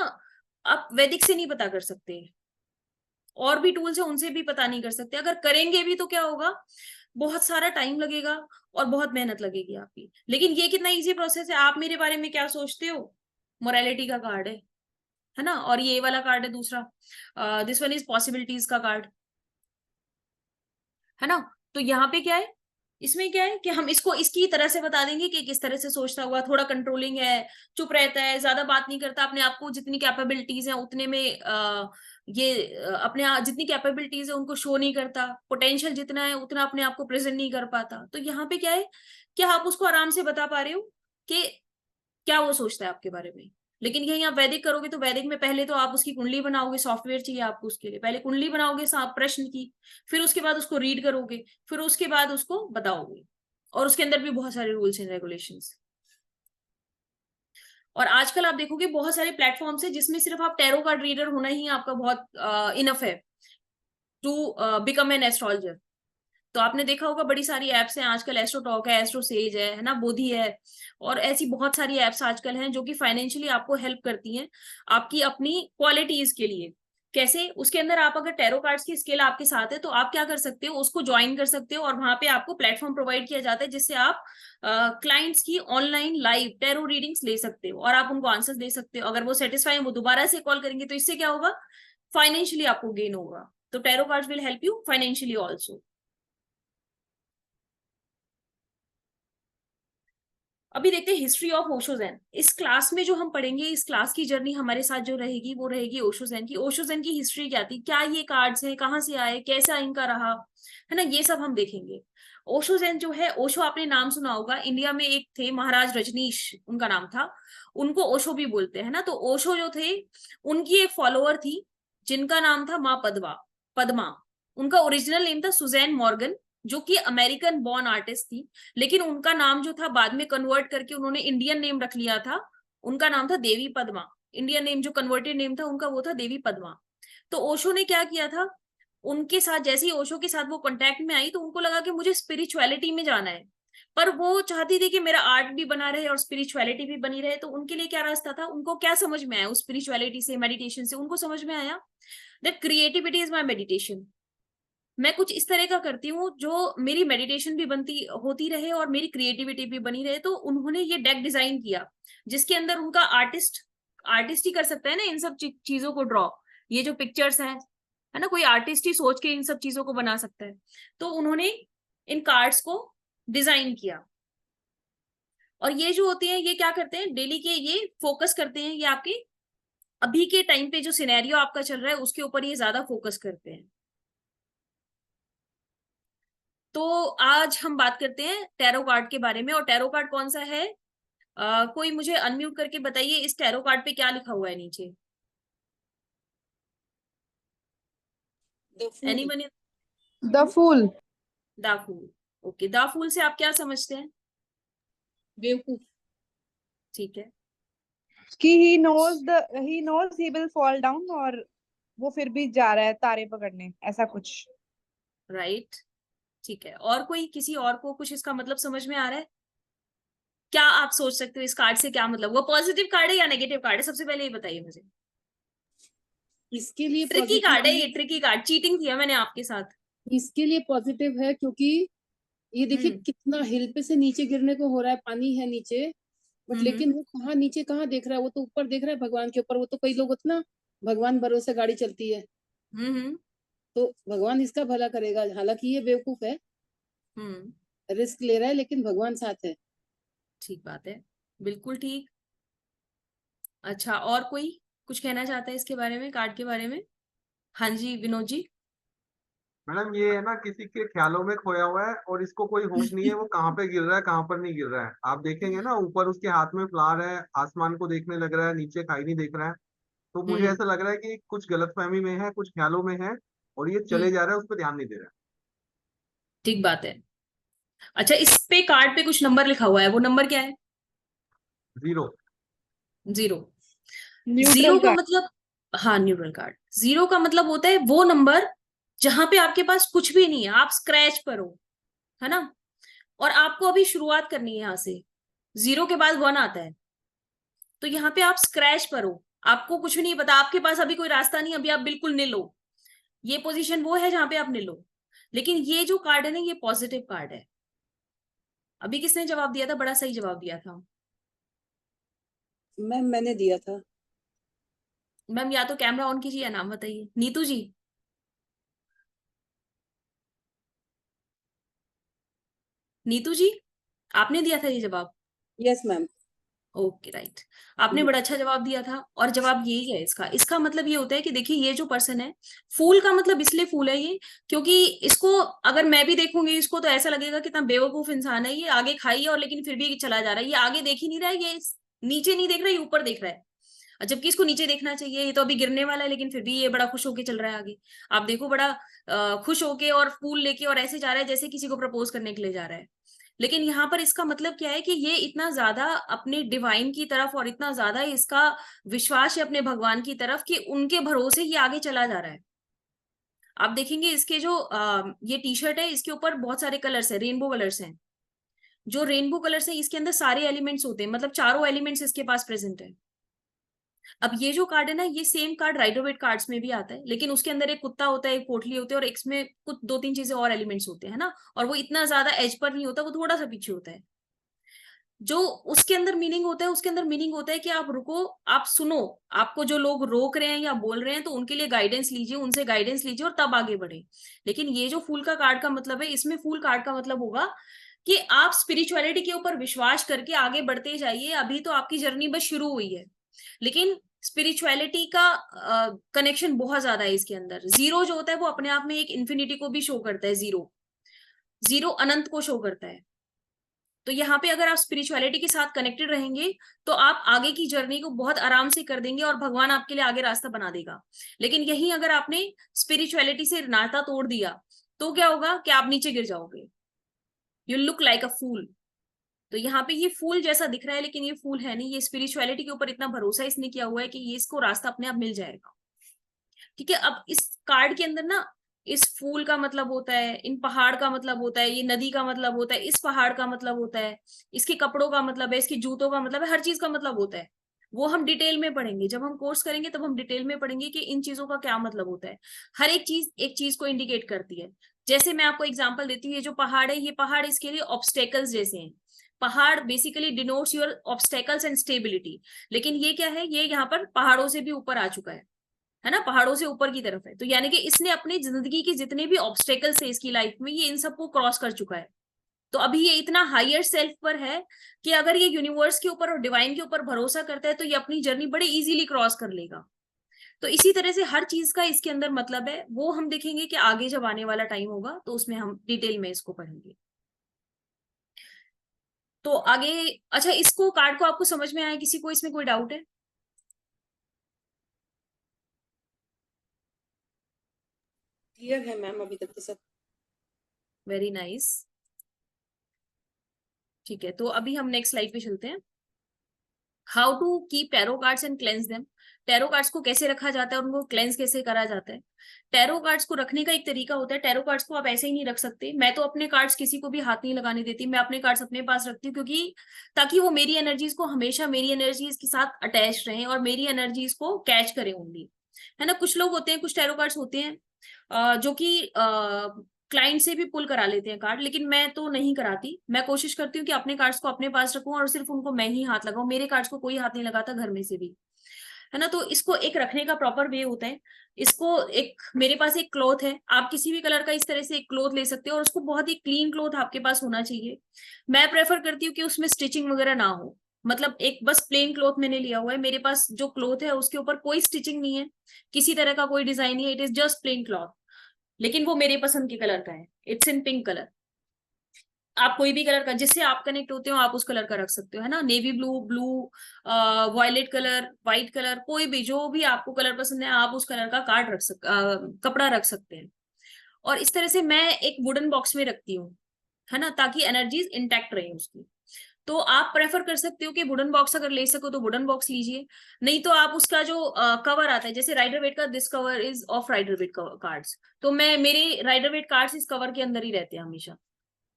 आप वैदिक से नहीं पता कर सकते, और भी टूल्स है उनसे भी पता नहीं कर सकते। अगर करेंगे भी तो क्या होगा, बहुत सारा टाइम लगेगा और बहुत मेहनत लगेगी आपकी। लेकिन ये कितना इजी प्रोसेस है, आप मेरे बारे में क्या सोचते हो, मोरालिटी का कार्ड है ना। और ये वाला कार्ड है दूसरा, दिस वन इज पॉसिबिलिटीज का कार्ड, है ना। तो यहाँ पे क्या है, इसमें क्या है कि हम इसको इसकी तरह से बता देंगे कि किस तरह से सोचता हुआ, थोड़ा कंट्रोलिंग है, चुप रहता है, ज्यादा बात नहीं करता, अपने आप को जितनी कैपेबिलिटीज है उतने में अपने जितनी कैपेबिलिटीज है उनको शो नहीं करता, पोटेंशियल जितना है उतना अपने आप को प्रेजेंट नहीं कर पाता। तो यहाँ पे क्या है कि आप उसको आराम से बता पा रहे हो कि क्या वो सोचता है आपके बारे में। लेकिन यही आप वैदिक करोगे तो वैदिक में पहले तो आप उसकी कुंडली बनाओगे, सॉफ्टवेयर चाहिए आपको उसके लिए, पहले कुंडली बनाओगे सांप प्रश्न की, फिर उसके बाद उसको रीड करोगे, फिर उसके बाद उसको बताओगे। और उसके अंदर भी बहुत सारे रूल्स एंड रेगुलेशंस। और आजकल आप देखोगे बहुत सारे प्लेटफॉर्म्स है जिसमें सिर्फ आप टैरो कार्ड रीडर होना ही आपका बहुत इनफ है टू बिकम एन एस्ट्रोलॉजर। तो आपने देखा होगा बड़ी सारी एप्स हैं आजकल, एस्ट्रो टॉक है, एस्ट्रो सेज है ना, बोधि है, और ऐसी बहुत सारी एप्स आजकल हैं जो कि फाइनेंशियली आपको हेल्प करती हैं आपकी अपनी क्वालिटीज के लिए। कैसे, उसके अंदर आप अगर टैरो कार्ड्स की स्किल आपके साथ है तो आप क्या कर सकते हो, उसको ज्वाइन कर सकते हो, और वहां पे आपको प्लेटफॉर्म प्रोवाइड किया जाता है जिससे आप क्लाइंट्स की ऑनलाइन लाइव टैरो रीडिंग्स ले सकते हो, और आप उनको आंसर्स दे सकते हो। अगर वो सेटिस्फाई है वो दोबारा से कॉल करेंगे, तो इससे क्या होगा, फाइनेंशियली आपको गेन होगा। तो tarot cards will help you financially also. अभी देखते हैं हिस्ट्री ऑफ ओशो ज़ेन। इस क्लास में जो हम पढ़ेंगे, इस क्लास की जर्नी हमारे साथ जो रहेगी वो रहेगी ओशो ज़ेन की। ओशो ज़ेन की हिस्ट्री क्या थी, क्या ये कार्ड्स हैं, कहाँ से आए, कैसा इनका रहा, है ना, ये सब हम देखेंगे। ओशो ज़ेन जो है, ओशो आपने नाम सुना होगा, इंडिया में एक थे महाराज रजनीश उनका नाम था, उनको ओशो भी बोलते हैं ना। तो ओशो जो थे उनकी एक फॉलोअर थी जिनका नाम था माँ पद्मा। उनका ओरिजिनल नेम था सुजैन मॉर्गन, जो कि अमेरिकन बॉर्न आर्टिस्ट थी। लेकिन उनका नाम जो था बाद में कन्वर्ट करके उन्होंने इंडियन नेम रख लिया था, उनका नाम था देवी पद्मा। इंडियन नेम जो कन्वर्टेड नेम था उनका वो था देवी पद्मा। तो ओशो ने क्या किया था, उनके साथ जैसे ही ओशो के साथ वो कांटेक्ट में आई तो उनको लगा कि मुझे स्पिरिचुअलिटी में जाना है, पर वो चाहती थी कि मेरा आर्ट भी बना रहे और स्पिरिचुअलिटी भी बनी रहे। तो उनके लिए क्या रास्ता था, उनको क्या समझ में आया उस स्पिरिचुअलिटी से, मेडिटेशन से, उनको समझ में आया that creativity is my meditation. मैं कुछ इस तरह का करती हूँ जो मेरी मेडिटेशन भी बनती होती रहे और मेरी क्रिएटिविटी भी बनी रहे। तो उन्होंने ये डेक डिजाइन किया जिसके अंदर उनका आर्टिस्ट ही कर सकता है ना इन सब चीजों को ड्रॉ। ये जो पिक्चर्स हैं, है ना, कोई आर्टिस्ट ही सोच के इन सब चीजों को बना सकता है। तो उन्होंने इन कार्ड्स को डिजाइन किया। और ये जो होते हैं ये क्या करते हैं, डेली के ये फोकस करते हैं, ये आपके अभी के टाइम पे जो सिनेरियो आपका चल रहा है उसके ऊपर ये ज्यादा फोकस करते हैं। तो आज हम बात करते हैं टैरो कार्ड के बारे में। और टैरो कार्ड कौन सा है, कोई मुझे अनम्यूट करके बताइए इस टैरो कार्ड पे क्या लिखा हुआ है नीचे। Anyone? The fool. The fool. Okay, the fool से आप क्या समझते हैं? बेवकूफ। ठीक है कि he knows he will fall down, और वो फिर भी जा रहा है तारे पकड़ने, ऐसा कुछ। राइट, ठीक है। और कोई, किसी और को कुछ इसका मतलब समझ में आ रहा है? क्या आप सोच सकते हो इस कार्ड से क्या मतलब, वो पॉजिटिव कार्ड है या नेगेटिव कार्ड है, सबसे पहले ये बताइए मुझे। इसके लिए ट्रिकी कार्ड है ये, पॉजिटिव, ट्रिकी कार्ड, चीटिंग किया मैंने आपके साथ। इसके लिए पॉजिटिव है क्योंकि ये देखिए कितना हिल पे से नीचे गिरने को हो रहा है, पानी है नीचे, बट लेकिन वो कहाँ नीचे कहाँ देख रहा है, वो तो ऊपर देख रहा है भगवान के ऊपर। वो तो कई लोग होते ना, भगवान भरोसे गाड़ी चलती है, हम्म तो भगवान इसका भला करेगा। हालांकि ये बेवकूफ है, रिस्क ले रहा है, लेकिन भगवान साथ है। ठीक बात है, बिल्कुल ठीक। अच्छा, और कोई कुछ कहना चाहता है इसके बारे में, कार्ड के बारे में? हाँ जी, विनोद जी। मैडम ये है ना किसी के ख्यालों में खोया हुआ है और इसको कोई होश नहीं है वो कहाँ पे गिर रहा है कहाँ पर नहीं गिर रहा है। आप देखेंगे ना ऊपर उसके हाथ में फ्लावर है, आसमान को देखने लग रहा है, नीचे खाई नहीं देख रहा है। तो मुझे ऐसा लग रहा है कि कुछ गलतफहमी में है, कुछ ख्यालों में है और ये चले जा रहा है, उस पर ध्यान नहीं दे रहा है। ठीक बात है। अच्छा, इस पे कार्ड पे कुछ नंबर लिखा हुआ है, वो नंबर क्या है? 0। 0। न्यूट्रल जीरो का कार्ड। मतलब, हाँ न्यूट्रल कार्ड। 0 का मतलब होता है वो नंबर जहां पे आपके पास कुछ भी नहीं है, आप स्क्रैच पर हो, है ना, और आपको अभी शुरुआत करनी है यहाँ से। 0 के बाद 1 आता है, तो यहाँ पे आप स्क्रैच पर हो, आपको कुछ भी नहीं पता, आपके पास अभी कोई रास्ता नहीं, अभी आप बिल्कुल नील हो। ये पोजीशन वो है जहां पे आप नील हो। लेकिन ये जो कार्ड है ना, ये पॉजिटिव कार्ड है। अभी किसने जवाब दिया था? बड़ा सही जवाब दिया था मैम मैंने दिया था। मैम। या तो कैमरा ऑन कीजिए या नाम बताइए। नीतू जी, नीतू जी, आपने दिया था ये जवाब? Yes ma'am. Okay right. आपने बड़ा अच्छा जवाब दिया था, और जवाब यही है इसका। इसका मतलब ये होता है कि देखिए, ये जो पर्सन है, फूल का मतलब इसलिए फूल है ये, क्योंकि इसको अगर मैं भी देखूंगी इसको तो ऐसा लगेगा कितना बेवकूफ इंसान है ये, आगे खाई है और लेकिन फिर भी चला जा रहा है। ये आगे देख ही नहीं रहा है, ये नीचे नहीं देख रहा है, ये ऊपर देख रहा है। और जबकि इसको नीचे देखना चाहिए, ये तो अभी गिरने वाला है, लेकिन फिर भी ये बड़ा खुश होके चल रहा है आगे। आप देखो, बड़ा खुश होके और फूल लेके और ऐसे जा रहा है जैसे किसी को प्रपोज करने के लिए जा रहा है। लेकिन यहाँ पर इसका मतलब क्या है कि ये इतना ज्यादा अपने डिवाइन की तरफ और इतना ज्यादा इसका विश्वास है अपने भगवान की तरफ कि उनके भरोसे ये आगे चला जा रहा है। आप देखेंगे इसके जो ये टी शर्ट है, इसके ऊपर बहुत सारे कलर्स है, रेनबो कलर्स हैं। जो रेनबो कलर्स है, इसके अंदर सारे एलिमेंट्स होते हैं, मतलब चारों एलिमेंट्स इसके पास प्रेजेंट है। अब ये जो कार्ड है ना, ये same card Rider Waite cards में भी आता है, लेकिन उसके अंदर एक कुत्ता होता है, एक पोटली होती है, और इसमें कुछ 2-3 चीजें और एलिमेंट्स होते हैं ना, और वो इतना ज्यादा एज पर नहीं होता, वो थोड़ा सा पीछे होता है। जो उसके अंदर मीनिंग होता है, उसके अंदर मीनिंग होता है कि आप रुको, आप सुनो, आपको जो लोग रोक रहे हैं या बोल रहे हैं तो उनके लिए गाइडेंस लीजिए, उनसे गाइडेंस लीजिए और तब आगे बढ़े। लेकिन ये जो फूल का कार्ड का मतलब है, इसमें फूल कार्ड का मतलब होगा कि आप स्पिरिचुअलिटी के ऊपर विश्वास करके आगे बढ़ते जाइए। अभी तो आपकी जर्नी बस शुरू हुई है, लेकिन स्पिरिचुअलिटी का कनेक्शन बहुत ज्यादा है इसके अंदर। 0 जो होता है वो अपने आप में एक इन्फिनिटी को भी शो करता है। 0 0 अनंत को शो करता है। तो यहाँ पे अगर आप स्पिरिचुअलिटी के साथ कनेक्टेड रहेंगे तो आप आगे की जर्नी को बहुत आराम से कर देंगे और भगवान आपके लिए आगे रास्ता बना देगा। लेकिन यही अगर आपने स्पिरिचुअलिटी से नाता तोड़ दिया तो क्या होगा कि आप नीचे गिर जाओगे। यू लुक लाइक अ फूल। तो यहाँ पे ये फूल जैसा दिख रहा है, लेकिन ये फूल है नहीं। ये स्पिरिचुअलिटी के ऊपर इतना भरोसा इसने किया हुआ है कि ये इसको रास्ता अपने आप मिल जाएगा। ठीक है। अब इस कार्ड के अंदर ना, इस फूल का मतलब होता है, इन पहाड़ का मतलब होता है, ये नदी का मतलब होता है, इस पहाड़ का मतलब होता है, इसके कपड़ों का मतलब है, इसके जूतों का मतलब है, हर चीज का मतलब होता है। वो हम डिटेल में पढ़ेंगे, जब हम कोर्स करेंगे तब हम डिटेल में पढ़ेंगे कि इन चीजों का क्या मतलब होता है। हर एक चीज को इंडिकेट करती है। जैसे मैं आपको एग्जांपल देती हूँ, ये जो पहाड़ है, ये पहाड़ इसके लिए ऑब्स्टेकल्स जैसे हैं। पहाड़ basically denotes your obstacles and stability. लेकिन ये क्या है, ये यहाँ पर पहाड़ों से भी ऊपर आ चुका है ना, पहाड़ों से ऊपर की तरफ है। तो यानी कि इसने अपनी जिंदगी के जितने भी ऑब्स्टेकल्स है इसकी लाइफ में, ये इन सबको क्रॉस कर चुका है। तो अभी ये इतना हायर सेल्फ पर है कि अगर ये यूनिवर्स के ऊपर और डिवाइन के ऊपर भरोसा करता है तो ये अपनी जर्नी बड़े इजीली क्रॉस कर लेगा। तो इसी तरह से हर चीज का इसके अंदर मतलब है, वो हम देखेंगे कि आगे जब आने वाला टाइम होगा तो उसमें हम डिटेल में इसको पढ़ेंगे। तो आगे, अच्छा, इसको कार्ड को आपको समझ में आया? किसी को इसमें कोई डाउट है? क्लियर है मैम अभी तक तो सब। Very nice. ठीक है, तो अभी हम नेक्स्ट स्लाइड पे चलते हैं। How to keep tarot cards and cleanse them. Tarot cards को कैसे रखा जाता है और उनको क्लेंस कैसे करा जाता है। टैरो कार्ड्स को रखने का एक तरीका होता है। टैरो कार्ड्स को आप ऐसे ही नहीं रख सकते। मैं तो अपने कार्ड्स किसी को भी हाथ नहीं लगाने देती। मैं अपने कार्ड्स अपने पास रखती हूँ, क्योंकि ताकि वो मेरी एनर्जीज को हमेशा मेरी एनर्जीज के साथ अटैच रहें और मेरी एनर्जीज को कैच करें ओनली, है ना। कुछ लोग होते हैं, कुछ टैरो कार्ड्स होते हैं जो कि क्लाइंट से भी पुल करा लेते हैं कार्ड, लेकिन मैं तो नहीं कराती। मैं कोशिश करती हूँ कि अपने कार्ड्स को अपने पास रखूं और सिर्फ उनको मैं ही हाथ लगाऊं। मेरे कार्ड्स को कोई हाथ नहीं लगाता घर में से भी, है ना। तो इसको एक रखने का प्रॉपर वे होता है। इसको एक, मेरे पास एक क्लॉथ है, आप किसी भी कलर का इस तरह से एक क्लॉथ ले सकते हो, और उसको बहुत ही क्लीन क्लॉथ आपके पास होना चाहिए। मैं प्रेफर करती हूँ कि उसमें स्टिचिंग वगैरह ना हो। मतलब एक बस प्लेन क्लॉथ मैंने लिया हुआ है। मेरे पास जो क्लॉथ है उसके ऊपर कोई स्टिचिंग नहीं है, किसी तरह का कोई डिजाइन नहीं है, it is just plain cloth. लेकिन वो मेरे पसंद के कलर का है, इट्स इन पिंक कलर। आप कोई भी कलर का जिससे आप कनेक्ट होते हो आप उस कलर का रख सकते हो, है ना। Navy blue, blue, violet colour, white colour, कोई भी जो भी आपको कलर पसंद है आप उस कलर का कार्ड रख कपड़ा रख सकते हैं। और इस तरह से मैं एक वुडन बॉक्स में रखती हूँ, है ना, ताकि एनर्जीज इंटैक्ट रहे उसकी। तो आप प्रेफर कर सकते हो कि वुडन बॉक्स अगर ले सको तो वुडन बॉक्स लीजिए, नहीं तो आप उसका जो कवर आता है, जैसे राइडर वेट का this cover is of Rider Waite cards, तो मैं मेरे राइडर वेट कार्ड्स इस कवर के अंदर ही रहते हैं हमेशा,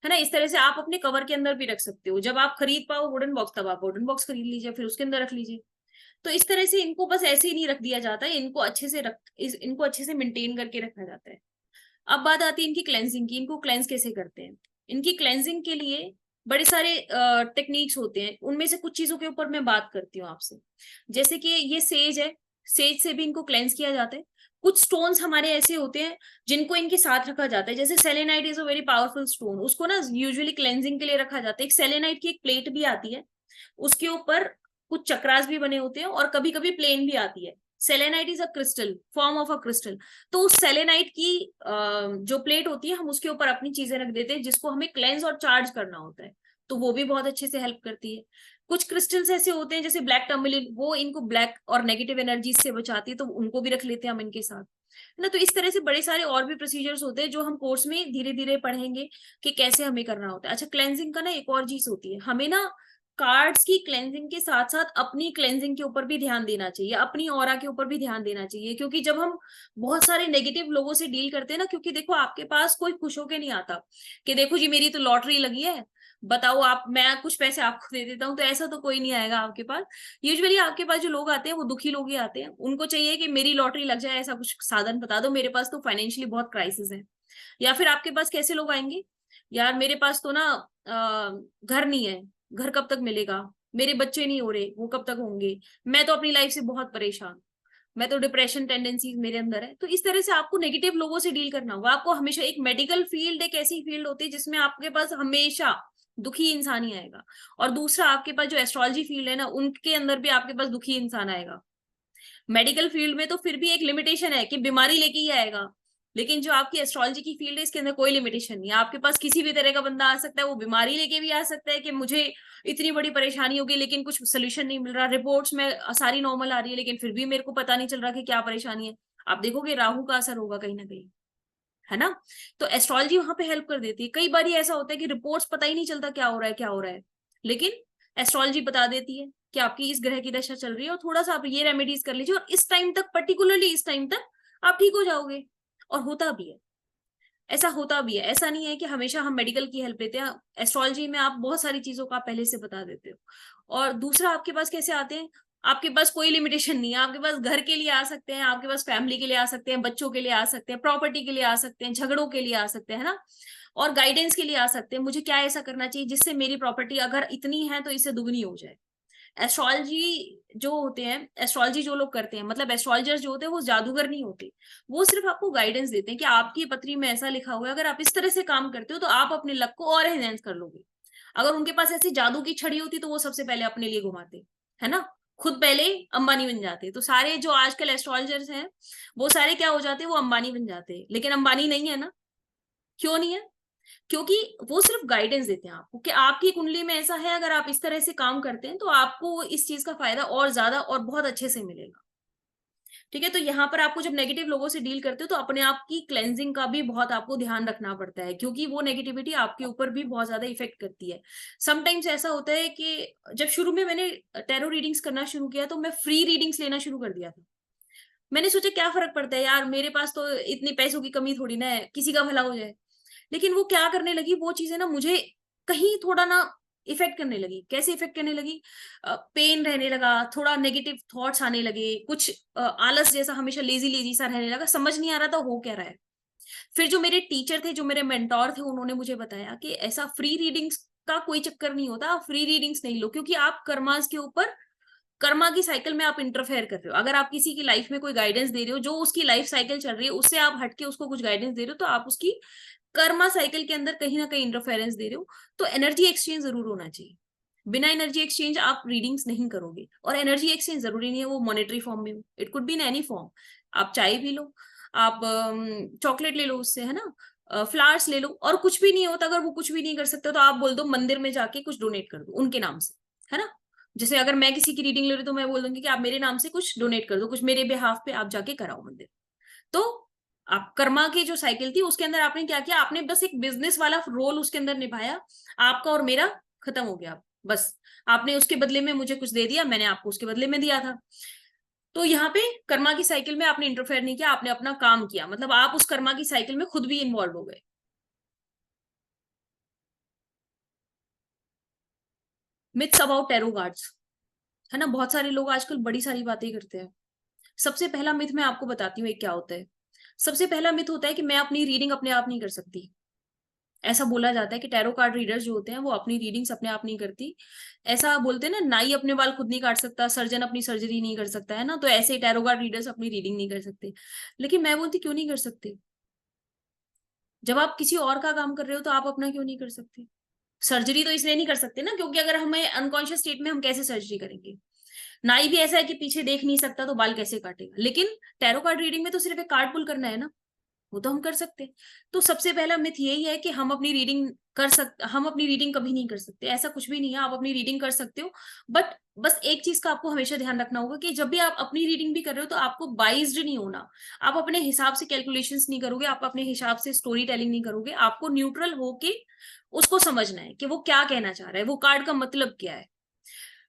है ना। इस तरह से आप अपने कवर के अंदर भी रख सकते हो। जब आप खरीद पाओ वुडन बॉक्स तब आप वुडन बॉक्स खरीद लीजिए, फिर उसके अंदर रख लीजिए। तो इस तरह से इनको बस ऐसे ही नहीं रख दिया जाता है, इनको अच्छे से मेंटेन करके रखा जाता है। अब बात आती है इनकी क्लेंजिंग की, इनको क्लेंज कैसे करते हैं। इनकी क्लेंजिंग के लिए बड़े सारे टेक्निक्स होते हैं, उनमें से कुछ चीजों के ऊपर मैं बात करती हूँ आपसे। जैसे कि ये सेज है, सेज से भी इनको क्लेंज किया जाता है। कुछ स्टोन्स हमारे ऐसे होते हैं जिनको इनके साथ रखा जाता है, जैसे selenite is a very powerful stone, उसको ना यूजुअली क्लेंजिंग के लिए रखा जाता है। एक सेलेनाइट की एक प्लेट भी आती है, उसके ऊपर कुछ चक्रास भी बने होते हैं, और कभी कभी प्लेन भी आती है। Selenite is a crystal, form of a crystal. तो उस सेलेनाइट की जो प्लेट होती है, हम उसके ऊपर अपनी चीजें रख देते हैं जिसको हमें क्लेंस और चार्ज करना होता है, तो वो भी बहुत अच्छे से हेल्प करती है। कुछ क्रिस्टल्स ऐसे होते हैं जैसे ब्लैक टर्मलिन, वो इनको ब्लैक और नेगेटिव एनर्जीज से बचाती है, तो उनको भी रख लेते हैं हम इनके साथ, है ना। तो इस तरह से बड़े सारे और भी प्रोसीजर्स होते हैं जो हम कोर्स में धीरे धीरे पढ़ेंगे कि कैसे हमें करना होता है। अच्छा, क्लेंजिंग का ना एक और चीज होती है, हमें ना कार्ड्स की क्लेंजिंग के साथ साथ अपनी क्लेंजिंग के ऊपर भी ध्यान देना चाहिए, अपनी ऑरा के ऊपर भी ध्यान देना चाहिए। क्योंकि जब हम बहुत सारे नेगेटिव लोगों से डील करते हैं ना, क्योंकि देखो आपके पास कोई खुश होके नहीं आता कि देखो जी मेरी तो लॉटरी लगी है, बताओ आप, मैं कुछ पैसे आपको दे देता हूँ, तो ऐसा तो कोई नहीं आएगा आपके पास। यूजुअली आपके पास जो लोग आते हैं वो दुखी लोग ही आते हैं, उनको चाहिए कि मेरी लॉटरी लग जाए, ऐसा कुछ साधन बता दो, मेरे पास तो फाइनेंशियली बहुत क्राइसिस है। या फिर आपके पास कैसे लोग आएंगे, यार मेरे पास तो ना घर नहीं है, घर कब तक मिलेगा, मेरे बच्चे नहीं हो रहे, वो कब तक होंगे, मैं तो अपनी लाइफ से बहुत परेशान, मैं तो डिप्रेशन टेंडेंसीज मेरे अंदर है। तो इस तरह से आपको नेगेटिव लोगों से डील करना होगा। आपको हमेशा, एक मेडिकल फील्ड एक ऐसी फील्ड होती है जिसमें आपके पास हमेशा दुखी इंसान ही आएगा, और दूसरा आपके पास जो एस्ट्रोलॉजी फील्ड है ना, उनके अंदर भी आपके पास दुखी इंसान आएगा। मेडिकल फील्ड में तो फिर भी एक लिमिटेशन है कि बीमारी लेके ही आएगा, लेकिन जो आपकी एस्ट्रोलॉजी की फील्ड है इसके अंदर कोई लिमिटेशन नहीं है। आपके पास किसी भी तरह का बंदा आ सकता है, वो बीमारी लेके भी आ सकता है कि मुझे इतनी बड़ी परेशानी होगी लेकिन कुछ सोल्यूशन नहीं मिल रहा, रिपोर्ट्स में सारी नॉर्मल आ रही है लेकिन फिर भी मेरे को पता नहीं चल रहा कि क्या परेशानी है। आप देखोगे राहु का असर होगा कहीं ना कहीं, है ना। तो एस्ट्रोलॉजी वहां पे हेल्प कर देती है। कई बार ऐसा होता है कि रिपोर्ट्स पता ही नहीं चलता क्या हो रहा है क्या हो रहा है, लेकिन एस्ट्रोलॉजी बता देती है कि आपकी इस ग्रह की दशा चल रही है और थोड़ा सा आप ये रेमेडीज कर लीजिए और इस टाइम तक, पर्टिकुलरली इस टाइम तक आप ठीक हो जाओगे। और होता भी है, ऐसा होता भी है। ऐसा नहीं है कि हमेशा हम मेडिकल की हेल्प लेते हैं, एस्ट्रोलॉजी में आप बहुत सारी चीजों का पहले से बता देते हो। और दूसरा, आपके पास कैसे आते हैं, आपके पास कोई लिमिटेशन नहीं है, आपके पास घर के लिए आ सकते हैं, आपके पास फैमिली के लिए आ सकते हैं, बच्चों के लिए आ सकते हैं, प्रॉपर्टी के लिए आ सकते हैं, झगड़ों के लिए आ सकते हैं, है ना, और गाइडेंस के लिए आ सकते हैं। मुझे क्या ऐसा करना चाहिए जिससे मेरी प्रॉपर्टी अगर इतनी है तो इससे दुगनी हो जाए। एस्ट्रोलॉजी जो होते हैं, एस्ट्रोलॉजी जो लोग करते हैं, मतलब एस्ट्रोलॉजर्स जो होते हैं, वो जादूगर नहीं होते, वो सिर्फ आपको गाइडेंस देते हैं कि आपकी पत्री में ऐसा लिखा हुआ है, अगर आप इस तरह से काम करते हो तो आप अपने लक को और एनहेंस कर लोगे। अगर उनके पास ऐसी जादू की छड़ी होती तो वो सबसे पहले अपने लिए घुमाते, है ना, खुद पहले अंबानी बन जाते। तो सारे जो आजकल एस्ट्रोलॉजर्स हैं वो सारे क्या हो जाते, वो अंबानी बन जाते, लेकिन अंबानी नहीं है ना। क्यों नहीं है? क्योंकि वो सिर्फ गाइडेंस देते हैं आपको कि आपकी कुंडली में ऐसा है, अगर आप इस तरह से काम करते हैं तो आपको इस चीज का फायदा और ज्यादा और बहुत अच्छे से मिलेगा। ठीक है, तो यहाँ पर आपको जब नेगेटिव लोगों से डील करते हो तो अपने आप की क्लेंजिंग का भी बहुत आपको ध्यान रखना पड़ता है, क्योंकि वो नेगेटिविटी आपके ऊपर भी बहुत ज्यादा इफेक्ट करती है। समटाइम्स ऐसा होता है कि जब शुरू में मैंने टैरो रीडिंग्स करना शुरू किया तो मैं फ्री रीडिंग्स लेना शुरू कर दिया था। मैंने सोचा क्या फर्क पड़ता है यार, मेरे पास तो इतने पैसों की कमी थोड़ी ना है, किसी का भला हो जाए। लेकिन वो क्या करने लगी, वो चीजें ना मुझे कहीं थोड़ा ना इफेक्ट करने लगी। कैसे इफेक्ट करने लगी, पेन रहने लगा, थोड़ा नेगेटिव थॉट्स आने लगे, कुछ आलस जैसा, हमेशा लेजी लेजी सा रहने लगा, समझ नहीं आ रहा था हो क्या रहा है। फिर जो मेरे टीचर थे, जो मेरे मेंटोर थे, उन्होंने मुझे बताया कि ऐसा फ्री रीडिंग्स का कोई चक्कर नहीं होता, आप फ्री रीडिंग्स नहीं लो, क्योंकि आप कर्मास के ऊपर, कर्मा की साइकिल में आप इंटरफेयर कर रहे हो। अगर आप किसी की लाइफ में कोई गाइडेंस दे रहे हो, जो उसकी लाइफ साइकिल चल रही है उससे आप हटके उसको कुछ गाइडेंस दे रहे हो, तो आप उसकी कर्मा साइकिल के अंदर कहीं ना कहीं इंटरफेरेंस दे रहे हो। तो एनर्जी एक्सचेंज जरूर होना चाहिए। बिना एनर्जी एक्सचेंज आप रीडिंग्स नहीं करोगे। और एनर्जी एक्सचेंज जरूरी नहीं है वो मॉनेटरी फॉर्म में हो, it could be in any form. आप चाय पी लो, आप चॉकलेट ले लो उससे, है ना, फ्लावर्स ले लो, और कुछ भी नहीं होता, अगर वो कुछ भी नहीं कर सकते तो आप बोल दो मंदिर में जाके कुछ डोनेट कर दो उनके नाम से, है ना। जैसे अगर मैं किसी की रीडिंग ले रही हूँ तो मैं बोल दूंगी कि आप मेरे नाम से कुछ डोनेट कर दो, कुछ मेरे बिहाफ पे आप जाके कराओ मंदिर। तो आप कर्मा की जो साइकिल थी उसके अंदर आपने क्या किया, आपने बस एक बिजनेस वाला रोल उसके अंदर निभाया, आपका और मेरा खत्म हो गया बस। आपने उसके बदले में मुझे कुछ दे दिया, मैंने आपको उसके बदले में दिया था। तो यहाँ पे कर्मा की साइकिल में आपने इंटरफेयर नहीं किया, आपने अपना काम किया, मतलब आप उस कर्मा की साइकिल में खुद भी इन्वॉल्व हो गए। मिथ्स अबाउट टैरो कार्ड्स, है ना, बहुत सारे लोग आजकल बड़ी सारी बातें करते हैं। सबसे पहला मिथ मैं आपको बताती हूँ एक क्या होता है। सबसे पहला मिथ होता है कि मैं अपनी रीडिंग अपने आप नहीं कर सकती। ऐसा बोला जाता है कि टैरो कार्ड रीडर्स जो होते हैं वो अपनी रीडिंग्स अपने आप नहीं करती। ऐसा बोलते हैं ना, नाई अपने बाल खुद नहीं काट सकता, सर्जन अपनी सर्जरी नहीं कर सकता, है ना, तो ऐसे टैरो कार्ड रीडर्स अपनी रीडिंग नहीं कर सकते। लेकिन मैं बोलती क्यों नहीं कर सकते? जब आप किसी और का काम कर रहे हो तो आप अपना क्यों नहीं कर सकते? सर्जरी तो इसलिए नहीं कर सकते ना क्योंकि अगर हमें अनकॉन्शियस स्टेट में हम कैसे सर्जरी करेंगे? नाई भी ऐसा है कि पीछे देख नहीं सकता तो बाल कैसे काटेगा? लेकिन टैरो कार्ड रीडिंग में तो सिर्फ एक कार्ड पुल करना है ना, वो तो हम कर सकते हैं। तो सबसे पहला मिथ यही है कि हम अपनी रीडिंग कभी नहीं कर सकते। ऐसा कुछ भी नहीं है, आप अपनी रीडिंग कर सकते हो। बट बस एक चीज का आपको हमेशा ध्यान रखना होगा कि जब भी आप अपनी रीडिंग भी कर रहे हो तो आपको बाइज्ड नहीं होना। आप अपने हिसाब से कैलकुलेशंस नहीं करोगे, आप अपने हिसाब से स्टोरी टेलिंग नहीं करोगे। आपको न्यूट्रल होके उसको समझना है कि वो क्या कहना चाह रहा है, वो कार्ड का मतलब क्या है।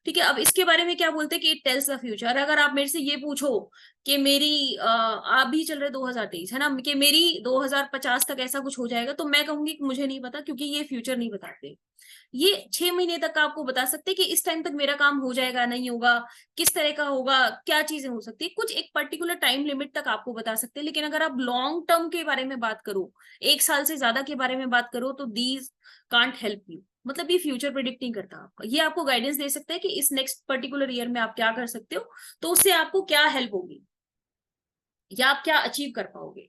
ठीक है, अब इसके बारे में क्या बोलते हैं कि इट टेल्स द फ्यूचर। अगर आप मेरे से ये पूछो कि मेरी आप भी चल रहे 2023, है ना, कि मेरी 2050 तक ऐसा कुछ हो जाएगा, तो मैं कहूंगी कि मुझे नहीं पता, क्योंकि ये फ्यूचर नहीं बताते। ये 6 महीने तक आपको बता सकते कि इस टाइम तक मेरा काम हो जाएगा नहीं होगा, किस तरह का होगा, क्या चीजें हो सकती है, कुछ एक पर्टिकुलर टाइम लिमिट तक आपको बता सकते हैं। लेकिन अगर आप लॉन्ग टर्म के बारे में बात करो, 1 साल से ज्यादा के बारे में बात करो, तो दीज कांट हेल्प यू। मतलब ये फ्यूचर प्रिडिक्ट नहीं करता आपका, ये आपको गाइडेंस दे सकता है कि इस नेक्स्ट पर्टिकुलर ईयर में आप क्या कर सकते हो, तो उससे आपको क्या हेल्प होगी या आप क्या अचीव कर पाओगे।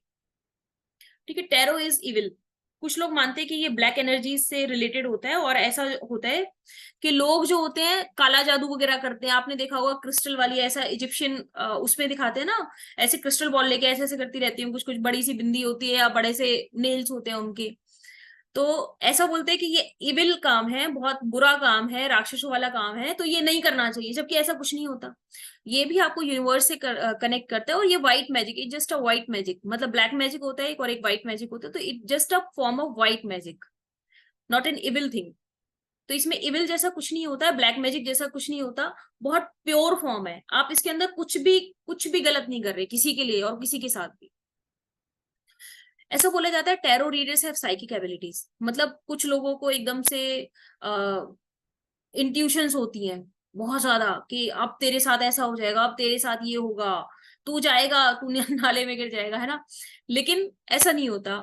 ठीक है, टैरो इज इविल। कुछ लोग मानते हैं कि ये ब्लैक एनर्जी से रिलेटेड होता है, और ऐसा होता है कि लोग जो होते हैं काला जादू वगैरह करते हैं। आपने देखा होगा क्रिस्टल वाली, ऐसा इजिप्शियन उसमें दिखाते हैं ना, ऐसे क्रिस्टल बॉल लेके ऐसे ऐसे करती रहती है, कुछ कुछ बड़ी सी बिंदी होती है या बड़े से नेल्स होते हैं उनके। तो ऐसा बोलते हैं कि ये इविल काम है, बहुत बुरा काम है, राक्षसों वाला काम है, तो ये नहीं करना चाहिए, जबकि ऐसा कुछ नहीं होता। ये भी आपको यूनिवर्स से कनेक्ट करता है। और ये white magic, it just a white magic, मतलब ब्लैक मैजिक होता है एक और एक व्हाइट मैजिक होता है, तो it just a form of white magic, not an evil thing. तो इसमें इविल जैसा कुछ नहीं होता है, ब्लैक मैजिक जैसा कुछ नहीं होता, बहुत प्योर फॉर्म है। आप इसके अंदर कुछ भी गलत नहीं कर रहे किसी के लिए और किसी के साथ भी। ऐसा बोला जाता है tarot readers have psychic abilities, मतलब कुछ लोगों को एकदम से इंट्यूशंस होती हैं बहुत ज्यादा कि अब तेरे साथ ऐसा हो जाएगा, अब तेरे साथ ये होगा, तू जाएगा, तू नाले में गिर जाएगा, है ना। लेकिन ऐसा नहीं होता।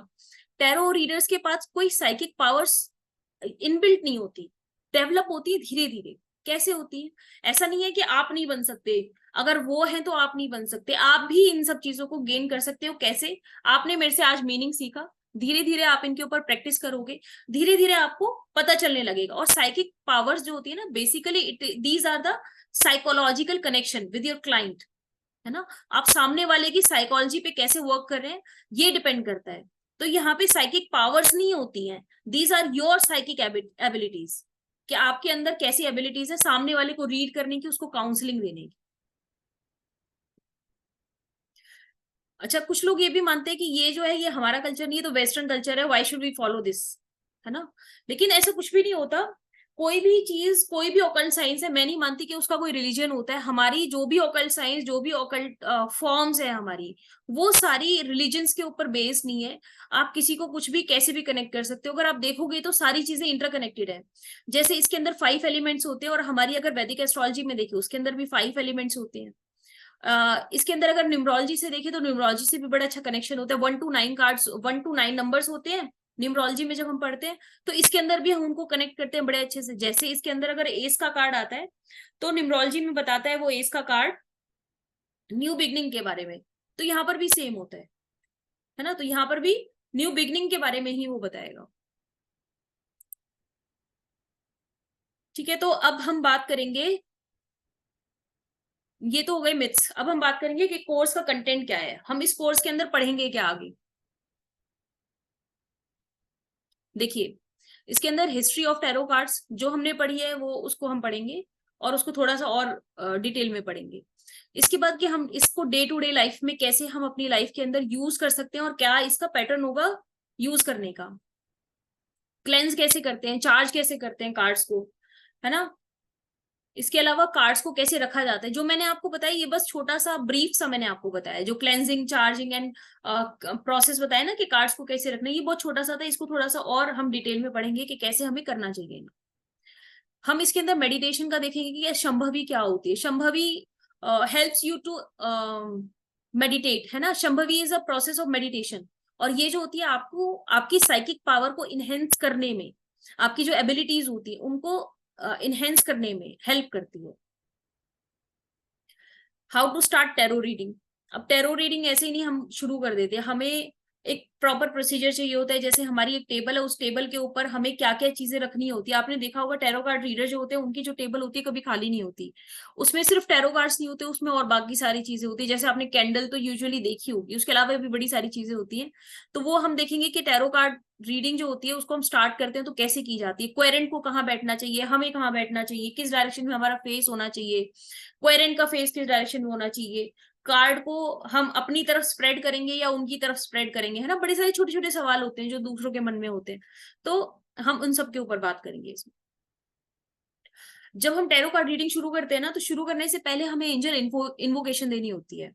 टैरो रीडर्स के पास कोई साइकिक पावर्स इनबिल्ट नहीं होती, डेवलप होती है धीरे धीरे। कैसे होती है? ऐसा नहीं है कि आप नहीं बन सकते, अगर वो है तो आप नहीं बन सकते, आप भी इन सब चीजों को गेन कर सकते हो। कैसे? आपने मेरे से आज मीनिंग सीखा, धीरे धीरे आप इनके ऊपर प्रैक्टिस करोगे, धीरे धीरे आपको पता चलने लगेगा। और साइकिक पावर्स जो होती है ना, basically these are the psychological connection with your client, है ना। आप सामने वाले की साइकोलॉजी पे कैसे वर्क कर रहे हैं ये डिपेंड करता है। तो यहाँ पे साइकिक पावर्स नहीं होती हैं, these are your psychic abilities, कि आपके अंदर कैसी एबिलिटीज है सामने वाले को रीड करने की, उसको काउंसलिंग देने की। अच्छा, कुछ लोग ये भी मानते हैं कि ये जो है ये हमारा कल्चर नहीं है, तो वेस्टर्न कल्चर है, why should we follow this, है ना। लेकिन ऐसा कुछ भी नहीं होता। कोई भी चीज, कोई भी ऑकल्ट साइंस है, मैं नहीं मानती कि उसका कोई रिलीजन होता है। हमारी जो भी ऑकल्ट साइंस, जो भी ऑकल्ट फॉर्म्स है हमारी, वो सारी रिलीजन्स के ऊपर बेस्ड नहीं है। आप किसी को कुछ भी कैसे भी कनेक्ट कर सकते हो। अगर आप देखोगे तो सारी चीजें इंटरकनेक्टेड है। जैसे इसके अंदर 5 एलिमेंट्स होते हैं, और हमारी अगर वैदिक एस्ट्रोलॉजी में देखिए उसके अंदर भी 5 एलिमेंट्स होते हैं। इसके अंदर अगर न्यूमरोलॉजी से देखें तो न्यूमरोलॉजी से भी बड़ा अच्छा कनेक्शन होता है। 1 to 9 कार्ड्स, 1 to 9 नंबर्स होते हैं न्यूमरोलॉजी में जब हम पढ़ते हैं, तो इसके अंदर भी हम उनको कनेक्ट करते हैं बड़े अच्छे से। जैसे इसके अंदर अगर एस का कार्ड आता है तो न्यूमरोलॉजी में बताता है वो एस का कार्ड न्यू बिगनिंग के बारे में। तो यहाँ पर भी सेम होता है ना, तो यहाँ पर भी न्यू बिगनिंग के बारे में ही वो बताएगा। ठीक है, तो अब हम बात करेंगे, ये तो हो गए मिथ्स। अब हम बात करेंगे कि कोर्स का कंटेंट क्या है, हम इस कोर्स के अंदर पढ़ेंगे क्या आगे। देखिए, इसके अंदर हिस्ट्री ऑफ टैरो कार्ड्स जो हमने पढ़ी है वो उसको हम पढ़ेंगे। और उसको थोड़ा सा और डिटेल में पढ़ेंगे। इसके बाद कि हम इसको डे टू डे लाइफ में कैसे हम अपनी लाइफ के अंदर यूज कर सकते हैं और क्या इसका पैटर्न होगा यूज करने का, क्लेंस कैसे करते हैं, चार्ज कैसे करते हैं कार्ड्स को, है ना। इसके अलावा कार्ड्स को कैसे रखा जाता है, जो मैंने आपको बताया ये बस छोटा सा ब्रीफ सा मैंने आपको बताया, जो क्लेंजिंग चार्जिंग एंड प्रोसेस बताया ना कि कार्ड्स को कैसे रखना है, ये बहुत छोटा सा था। इसको थोड़ा सा और हम डिटेल में पढ़ेंगे कि कैसे हमें करना चाहिए। हम इसके अंदर मेडिटेशन का देखेंगे कि शंभवी क्या होती है। Shambhavi helps you to meditate, है ना। Shambhavi is a process of meditation, और ये जो होती है आपको आपकी साइकिक पावर को इनहेंस करने में, आपकी जो एबिलिटीज होती है उनको इनहेंस करने में हेल्प करती है। How to start tarot reading. अब टैरो रीडिंग ऐसे ही नहीं हम शुरू कर देते, हमें एक प्रॉपर प्रोसीजर चाहिए होता है। जैसे हमारी एक टेबल है, उस टेबल के ऊपर हमें क्या क्या चीजें रखनी होती है। आपने देखा होगा टैरो कार्ड रीडर जो होते हैं उनकी जो टेबल होती है कभी खाली नहीं होती, उसमें सिर्फ टैरो कार्ड्स नहीं होते, उसमें और बाकी सारी चीजें होती है। जैसे आपने कैंडल तो यूजुअली देखी होगी, उसके अलावा भी बड़ी सारी चीजें होती है। तो वो हम देखेंगे कि टैरो कार्ड रीडिंग जो होती है उसको हम स्टार्ट करते हैं तो कैसे की जाती है, क्वेरेंट को कहाँ बैठना चाहिए, हमें कहाँ बैठना चाहिए, किस डायरेक्शन में हमारा फेस होना चाहिए, क्वेरेंट का फेस किस डायरेक्शन में होना चाहिए, कार्ड को हम अपनी तरफ स्प्रेड करेंगे या उनकी तरफ स्प्रेड करेंगे, है ना। बड़े सारे छोटे छोटे सवाल होते हैं जो दूसरों के मन में होते हैं, तो हम उन सब के ऊपर बात करेंगे इसमें। जब हम टैरो कार्ड रीडिंग शुरू करते हैं ना, तो शुरू करने से पहले हमें एंजल इन्वोकेशन देनी होती है।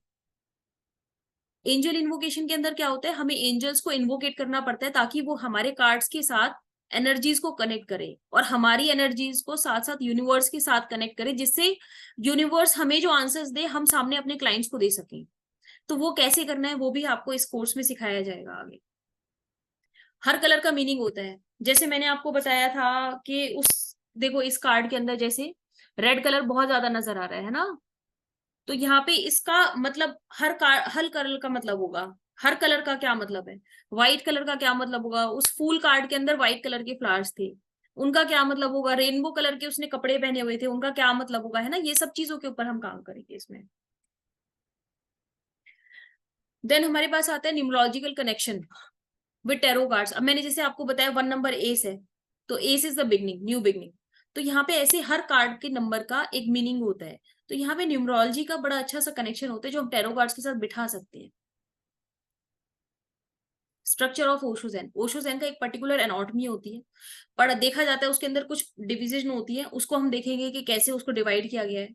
एंजल इन्वोकेशन के अंदर क्या होता है, हमें एंजल्स को इन्वोकेट करना पड़ता है ताकि वो हमारे कार्ड्स के साथ एनर्जीज को कनेक्ट करे और हमारी एनर्जीज को साथ साथ यूनिवर्स के साथ कनेक्ट करे, जिससे यूनिवर्स हमें जो आंसर्स दे हम सामने अपने क्लाइंट्स को दे सकें। तो वो कैसे करना है वो भी आपको इस कोर्स में सिखाया जाएगा आगे। हर कलर का मीनिंग होता है, जैसे मैंने आपको बताया था कि उस देखो इस कार्ड के अंदर जैसे रेड कलर बहुत ज्यादा नजर आ रहा है ना, तो यहाँ पे इसका मतलब हर कलर का मतलब होगा। हर कलर का क्या मतलब है, व्हाइट कलर का क्या मतलब होगा, उस फूल कार्ड के अंदर व्हाइट कलर के फ्लावर्स थे, उनका क्या मतलब होगा, रेनबो कलर के उसने कपड़े पहने हुए थे, उनका क्या मतलब होगा, है ना। ये सब चीजों के ऊपर हम काम करेंगे इसमें। देन हमारे पास आता है numerological connection with tarot cards. अब मैंने जैसे आपको बताया 1 नंबर एस है, तो S is the beginning, new beginning. तो यहाँ पे ऐसे हर कार्ड के नंबर का एक मीनिंग होता है, तो यहाँ पे न्यूमरोलॉजी का बड़ा अच्छा सा कनेक्शन होता है जो हम टैरो कार्ड्स के साथ बिठा सकते हैं। स्ट्रक्चर ऑफ ओशोजैन, ओशोजैन का एक पर्टिकुलर एनाटॉमी होती है, पर देखा जाता है उसके अंदर कुछ डिविजन होती है, उसको हम देखेंगे कि कैसे उसको डिवाइड किया गया है।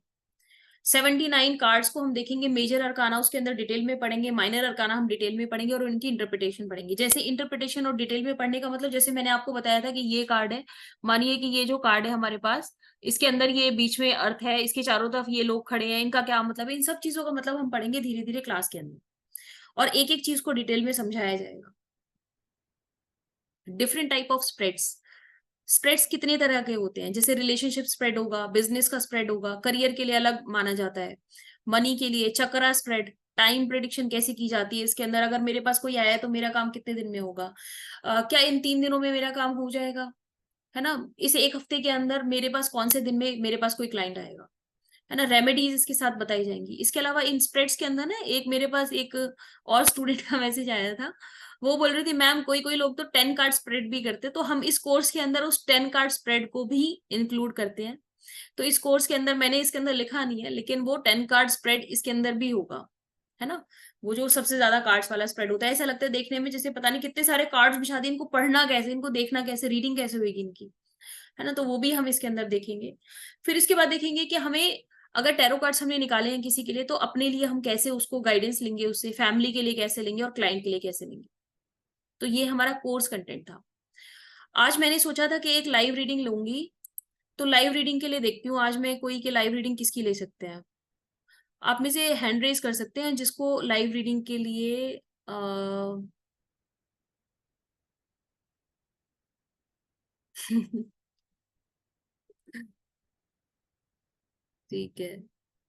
79 कार्ड्स को हम देखेंगे, मेजर अरकाना उसके अंदर डिटेल में पढ़ेंगे, माइनर अरकाना हम डिटेल में पढ़ेंगे और उनकी इंटरप्रिटेशन पढ़ेंगे। जैसे इंटरप्रिटेशन और डिटेल में पढ़ने का मतलब, जैसे मैंने आपको बताया था कि ये कार्ड है, मानिए कि ये जो कार्ड है हमारे पास, इसके अंदर ये बीच में अर्थ है, इसके चारों तरफ ये लोग खड़े हैं, इनका क्या मतलब है, इन सब चीजों का मतलब हम पढ़ेंगे धीरे धीरे क्लास के अंदर, और एक एक चीज को डिटेल में समझाया जाएगा। Different type of spreads, spreads कितने तरह के होते हैं, जैसे रिलेशनशिप स्प्रेड होगा, बिजनेस का स्प्रेड होगा, करियर के लिए अलग माना जाता है, मनी के लिए चक्रा स्प्रेड, टाइम प्रेडिक्शन कैसे की जाती है इसके अंदर, अगर मेरे पास कोई आया है तो मेरा काम कितने दिन में होगा, क्या इन 3 दिनों में मेरा काम हो जाएगा, है ना। इस एक हफ्ते के अंदर मेरे पास कौन से दिन में मेरे पास कोई क्लाइंट आएगा, है ना। रेमेडीज इसके साथ बताई जाएंगी। इसके अलावा इन स्प्रेड्स के अंदर ना एक मेरे पास एक और स्टूडेंट का मैसेज आया था, वो बोल रही थी मैम कोई कोई लोग तो 10 कार्ड स्प्रेड भी करते, तो हम इस कोर्स के अंदर उस 10 कार्ड स्प्रेड को भी इंक्लूड करते हैं। तो इस कोर्स के अंदर मैंने इसके अंदर लिखा नहीं है, लेकिन वो 10 कार्ड स्प्रेड इसके अंदर भी होगा, है ना। वो जो सबसे ज्यादा कार्ड्स वाला स्प्रेड होता है, ऐसा लगता है देखने में जैसे पता नहीं कितने सारे कार्ड्स बिछा दिए, इनको पढ़ना कैसे, इनको देखना कैसे, रीडिंग कैसे होगी इनकी, है ना। तो वो भी हम इसके अंदर देखेंगे। फिर इसके बाद देखेंगे कि हमें अगर टैरो कार्ड्स हमने निकाले हैं किसी के लिए, तो अपने लिए हम कैसे उसको गाइडेंस लेंगे, उससे फैमिली के लिए कैसे लेंगे और क्लाइंट के लिए कैसे लेंगे। तो ये हमारा कोर्स कंटेंट था। आज मैंने सोचा था कि एक लाइव रीडिंग लूंगी, तो लाइव रीडिंग के लिए देखती हूँ आज मैं कोई के लाइव रीडिंग किसकी ले सकते हैं। आप में से हैंड रेज कर सकते हैं जिसको लाइव रीडिंग के लिए ठीक है,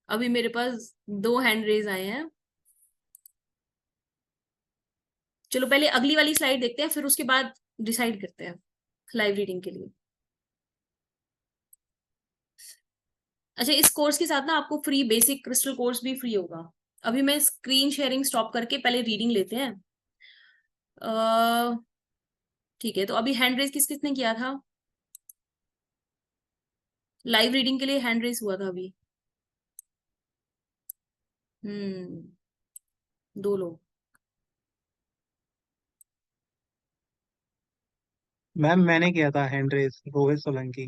अभी मेरे पास 2 हैंड रेज आए हैं। चलो पहले अगली वाली स्लाइड देखते हैं, फिर उसके बाद डिसाइड करते हैं लाइव रीडिंग के लिए। अच्छा, इस कोर्स के साथ ना आपको फ्री बेसिक क्रिस्टल कोर्स भी फ्री होगा। अभी मैं स्क्रीन शेयरिंग स्टॉप करके पहले रीडिंग लेते हैं। ठीक है, तो अभी हैंड रेज किस किसने किया था, लाइव रीडिंग के लिए हैंड रेस हुआ था अभी। हम्म, 2 लोग। मैम मैंने किया था हैंड रेस, रोहित सोलंकी।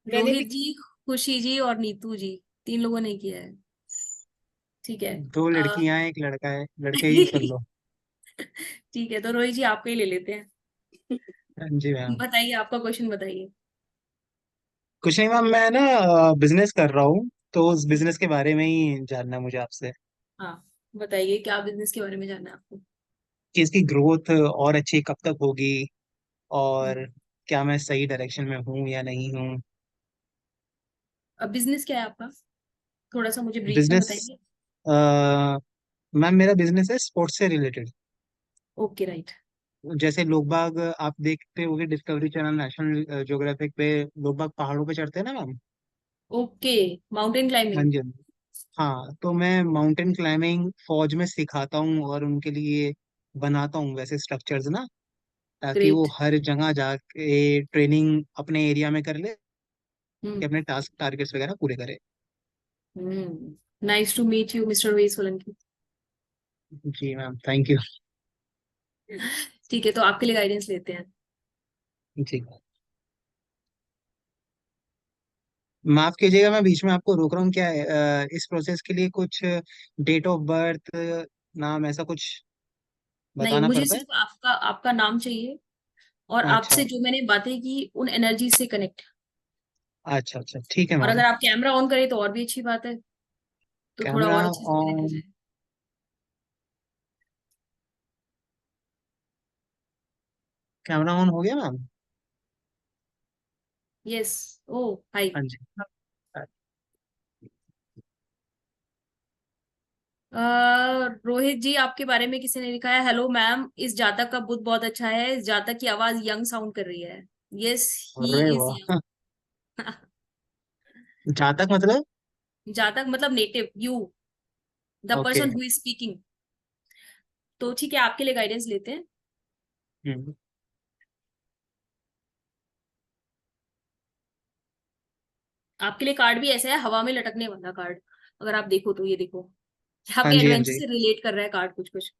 मैंने रोहित भी जी, खुशी जी और नीतू जी, 3 लोगों ने किया है। ठीक है। 2 लड़कियां हैं, एक लड़का है, लड़के ही सुन लो। ठीक है, तो रोहित जी आपका ही ले लेते हैं। हाँ जी मैम। बताइए, आपका क्वेश्चन बताइए। कुछ नहीं मैम, मैं ना बिजनेस कर रहा हूँ, तो उस बिजनेस के बारे में ही जानना है मुझे आपसे, हाँ, बताइए क्या बिजनेस के बारे में जानना है आपको। कि इसकी ग्रोथ और अच्छी कब तक होगी, हम्म, और क्या मैं सही डायरेक्शन में हूँ या नहीं हूँ। अब बिजनेस क्या है आपका, थोड़ा सा मुझे ब्रीफ में बिजनेस, बताइए। मैम मेरा बिजनेस है स्पोर्ट्स से रिलेटेड। Okay, right. जैसे लोग बाग आप देखते होंगे डिस्कवरी चैनल, नेशनल ज्योग्राफिक पे लोग बाग पहाड़ों पे चढ़ते हैं ना मैम। ओके, माउंटेन हाँ क्लाइंबिंग। जी हाँ जी। हाँ, तो मैं माउंटेन क्लाइंबिंग फौज में सिखाता हूँ और उनके लिए बनाता हूँ वैसे स्ट्रक्चर्स ना, ताकि वो ग्रेट। हर जगह जाके ट्रेनिंग अपने एरिया में कर ले, कि हम्म। अपने टास्क टारगेट्स वगैरह पूरे करे। Nice to meet you mister वे सोलंकी। जी मैम, थैंक यू। ठीक है, तो आपके लिए गाइडेंस लेते हैं। जी, माफ कीजिएगा मैं बीच में आपको रोक रहा हूँ, क्या है इस प्रोसेस के लिए कुछ डेट ऑफ बर्थ, नाम, ऐसा कुछ नहीं, बताना मुझे पड़ता है? सिर्फ आपका आपका नाम चाहिए, और अच्छा आपसे जो मैंने बातें की उन एनर्जी से कनेक्ट। अच्छा अच्छा, ठीक है और मैम। अगर आप कैमरा ऑन करें तो और भी अच्छी बात है, तो थोड़ा कैमरा और अच्छे से कनेक्ट हो ऑन, जाए। कैमरा ऑन हो गया मैम। यस। ओ, हाय। हाँ जी। रोहित जी, आपके बारे में किसी ने लिखा है, हेलो मैम, इस जातक का बुद्ध बहुत अच्छा है, इस जातक की आवाज यंग साउंड कर रही है। यस, ही अरे इज वाह। यंग। जातक मतलब? जातक मतलब native, you, the okay. Person who is speaking. तो ठीक है, आपके लिए गाइडेंस लेते हैं। हम्म। आपके लिए कार्ड भी ऐसा है, हवा में लटकने वाला कार्ड। अगर आप देखो तो ये देखो, ये हाँ आपके जी हाँ एडवेंचर जी। से रिलेट कर रहा है कार्ड कुछ कुछ।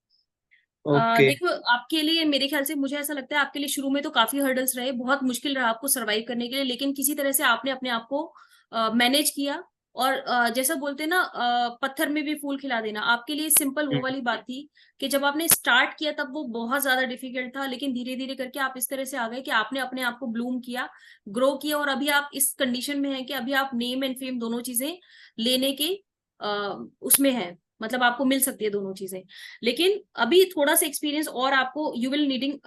ओके। देखो, आपके लिए मेरे ख्याल से, मुझे ऐसा लगता है आपके लिए शुरू में तो काफी हर्डल्स रहे, बहुत मुश्किल रहा आपको सरवाइव करने के लिए, लेकिन किसी तरह से आपने अपने आप को मैनेज किया। और जैसा बोलते हैं ना, पत्थर में भी फूल खिला देना, आपके लिए सिंपल वो हम्म। वाली बात थी कि जब आपने स्टार्ट किया तब वो बहुत ज्यादा डिफिकल्ट था, लेकिन धीरे धीरे करके आप इस तरह से आ गए कि आपने अपने आप को ब्लूम किया, ग्रो किया, और अभी आप इस कंडीशन में हैं कि अभी आप नेम एंड फेम दोनों चीजें लेने के उसमें है, मतलब आपको मिल सकती है दोनों चीजें। लेकिन अभी थोड़ा सा एक्सपीरियंस और आपको, you will needing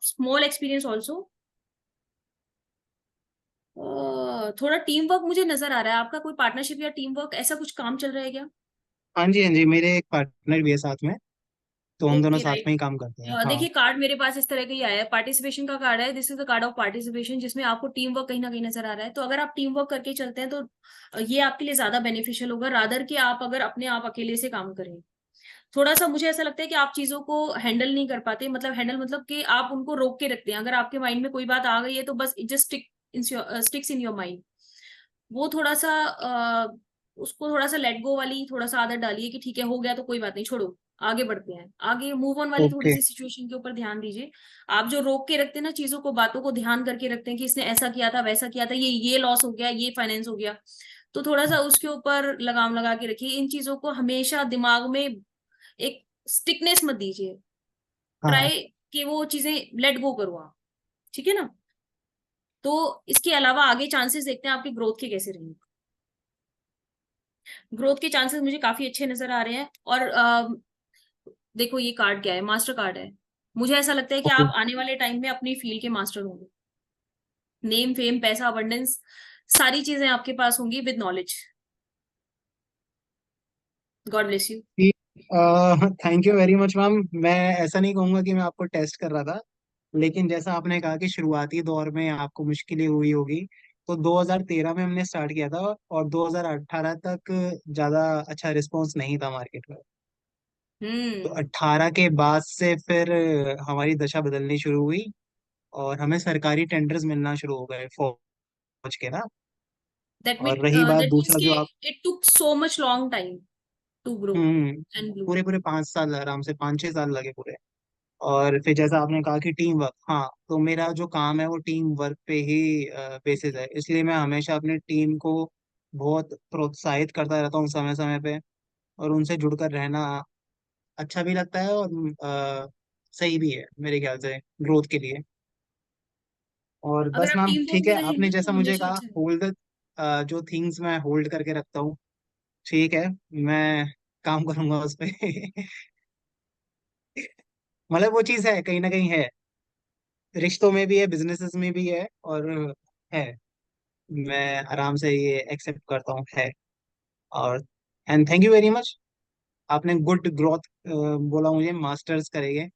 small experience also. थोड़ा टीम वर्क मुझे नजर आ रहा है, आपका कोई पार्टनरशिप या टीम वर्क ऐसा कुछ काम चल रहा है क्या। हाँ जी, मेरे एक पार्टनर भी है साथ में, तो हम दोनों ओके, साथ राइट। में ही काम करते हैं, हाँ। देखिए, कार्ड मेरे पास इस तरह का ही आया है, पार्टिसिपेशन का कार्ड है, this is the card of participation, जिसमें आपको टीम वर्क कहीं ना कहीं नजर आ रहा है। तो अगर आप टीम वर्क करके चलते हैं तो ये आपके लिए ज्यादा बेनिफिशियल होगा, रादर कि आप अगर अपने आप अकेले से काम करें। थोड़ा सा मुझे ऐसा लगता है कि आप चीजों को हैंडल नहीं कर पाते, मतलब हैंडल मतलब कि आप उनको रोक के रखते हैं, अगर आपके माइंड में कोई बात आ गई है तो बस it just sticks in your mind. वो थोड़ा सा उसको थोड़ा सा लेट गो वाली थोड़ा सा आदत डालिए कि ठीक है, हो गया तो कोई बात नहीं, छोड़ो, आगे बढ़ते हैं, आगे मूव ऑन वाली थोड़ी ओके। सी सिचुएशन के ऊपर ध्यान दीजिए। आप जो रोक के रखते हैं ना चीजों को, बातों को ध्यान करके रखते हैं कि इसने ऐसा किया था, वैसा किया था, ये लॉस हो गया, ये फाइनेंस हो गया, तो थोड़ा सा उसके ऊपर लगाम लगा के रखिए। इन चीजों को हमेशा दिमाग में एक स्टिकनेस मत दीजिए, हाँ ट्राई कि वो चीजें लेट गो करो आप। ठीक है ना। तो इसके अलावा आगे चांसेस देखते हैं आपकी ग्रोथ के कैसे रहेंगे। ग्रोथ के चांसेस मुझे काफी अच्छे नजर आ रहे हैं। और देखो, ये कार्ड क्या है, मास्टर कार्ड है। मुझे ऐसा लगता है कि ओके। आप आने वाले टाइम में अपनी फील्ड के मास्टर होंगे, नेम फेम पैसा अबंडेंस सारी चीजें आपके पास होंगी with knowledge. God bless you. Thank you very much ma'am. मैं ऐसा नहीं कहूंगा कि मैं आपको टेस्ट कर रहा था, लेकिन जैसा आपने कहा कि शुरुआती दौर में आपको मुश्किलें हुई होगी, तो 2013 में हमने स्टार्ट किया था और 2018 तक ज्यादा अच्छा रिस्पांस नहीं था मार्केट में। तो हम्म। 18 के बाद से फिर हमारी दशा बदलनी शुरू हुई और हमें सरकारी टेंडर्स मिलना शुरू हो गए फौज के ना। दैट और रही बात मीन्स दूसरा जो कि आप it took so much long time to grow and bloom. पूरे पूरे 5 साल आराम से 5-6 साल लगे पूरे। और फिर जैसा आपने कहा कि टीम वर्क, हाँ, तो मेरा जो काम है वो टीम वर्क पे ही बेसिस है, इसलिए मैं हमेशा अपनी टीम को बहुत प्रोत्साहित करता रहता हूँ समय समय पे। और उनसे जुड़कर रहना अच्छा भी लगता है और सही भी है मेरे ख्याल से ग्रोथ के लिए। और अगर बस आप मैम टीम वर्क ठीक में है, आपने रहेंगे जैसा तो मुझे हमेशा कहा अच्छा है। होल्ड जो थिंग्स मैं होल्ड करके रखता हूँ, ठीक है, मैं काम करूंगा उस पे। मतलब वो चीज़ है, कहीं ना कहीं है, रिश्तों में भी है, बिजनेसेस में भी है, और है, मैं आराम से ये एक्सेप्ट करता हूँ, है। और and thank you very much. आपने गुड ग्रोथ बोला मुझे, मास्टर्स करेंगे,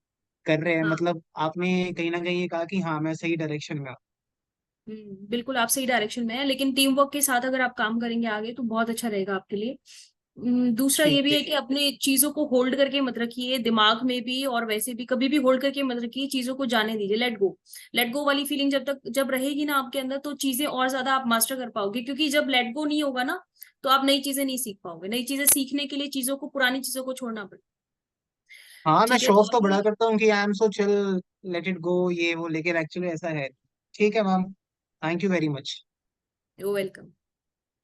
कर रहे हैं, हाँ। मतलब आपने कहीं ना कहीं ये कहा कि हाँ मैं सही डायरेक्शन में हूँ। बिल्कुल आप सही डायरेक्शन में है, लेकिन टीम वर्क के साथ अगर आप काम करेंगे आगे तो बहुत अच्छा रहेगा आपके लिए। दूसरा ये ठीक भी है ठीक। कि अपने चीजों को होल्ड करके मत रखिए, दिमाग में भी और वैसे भी कभी भी होल्ड करके मत रखिए, चीजों को जाने दीजिए, लेट गो वाली फीलिंग जब रहेगी ना आपके अंदर, तो चीजें और ज्यादा आप मास्टर कर पाओगे, क्योंकि जब लेट गो नहीं होगा ना तो आप नई चीजें नहीं सीख पाओगे। नई चीजें सीखने के लिए चीजों को, पुरानी चीजों को छोड़ना पड़ेगा। हाँ, मैं ठीक है, शो तो ऑफ तो बड़ा अभी करता हूँ कि I am so chill, let it go, ये वो, लेकिन एक्चुअली ऐसा है। ठीक है ma'am, thank you very much. You welcome.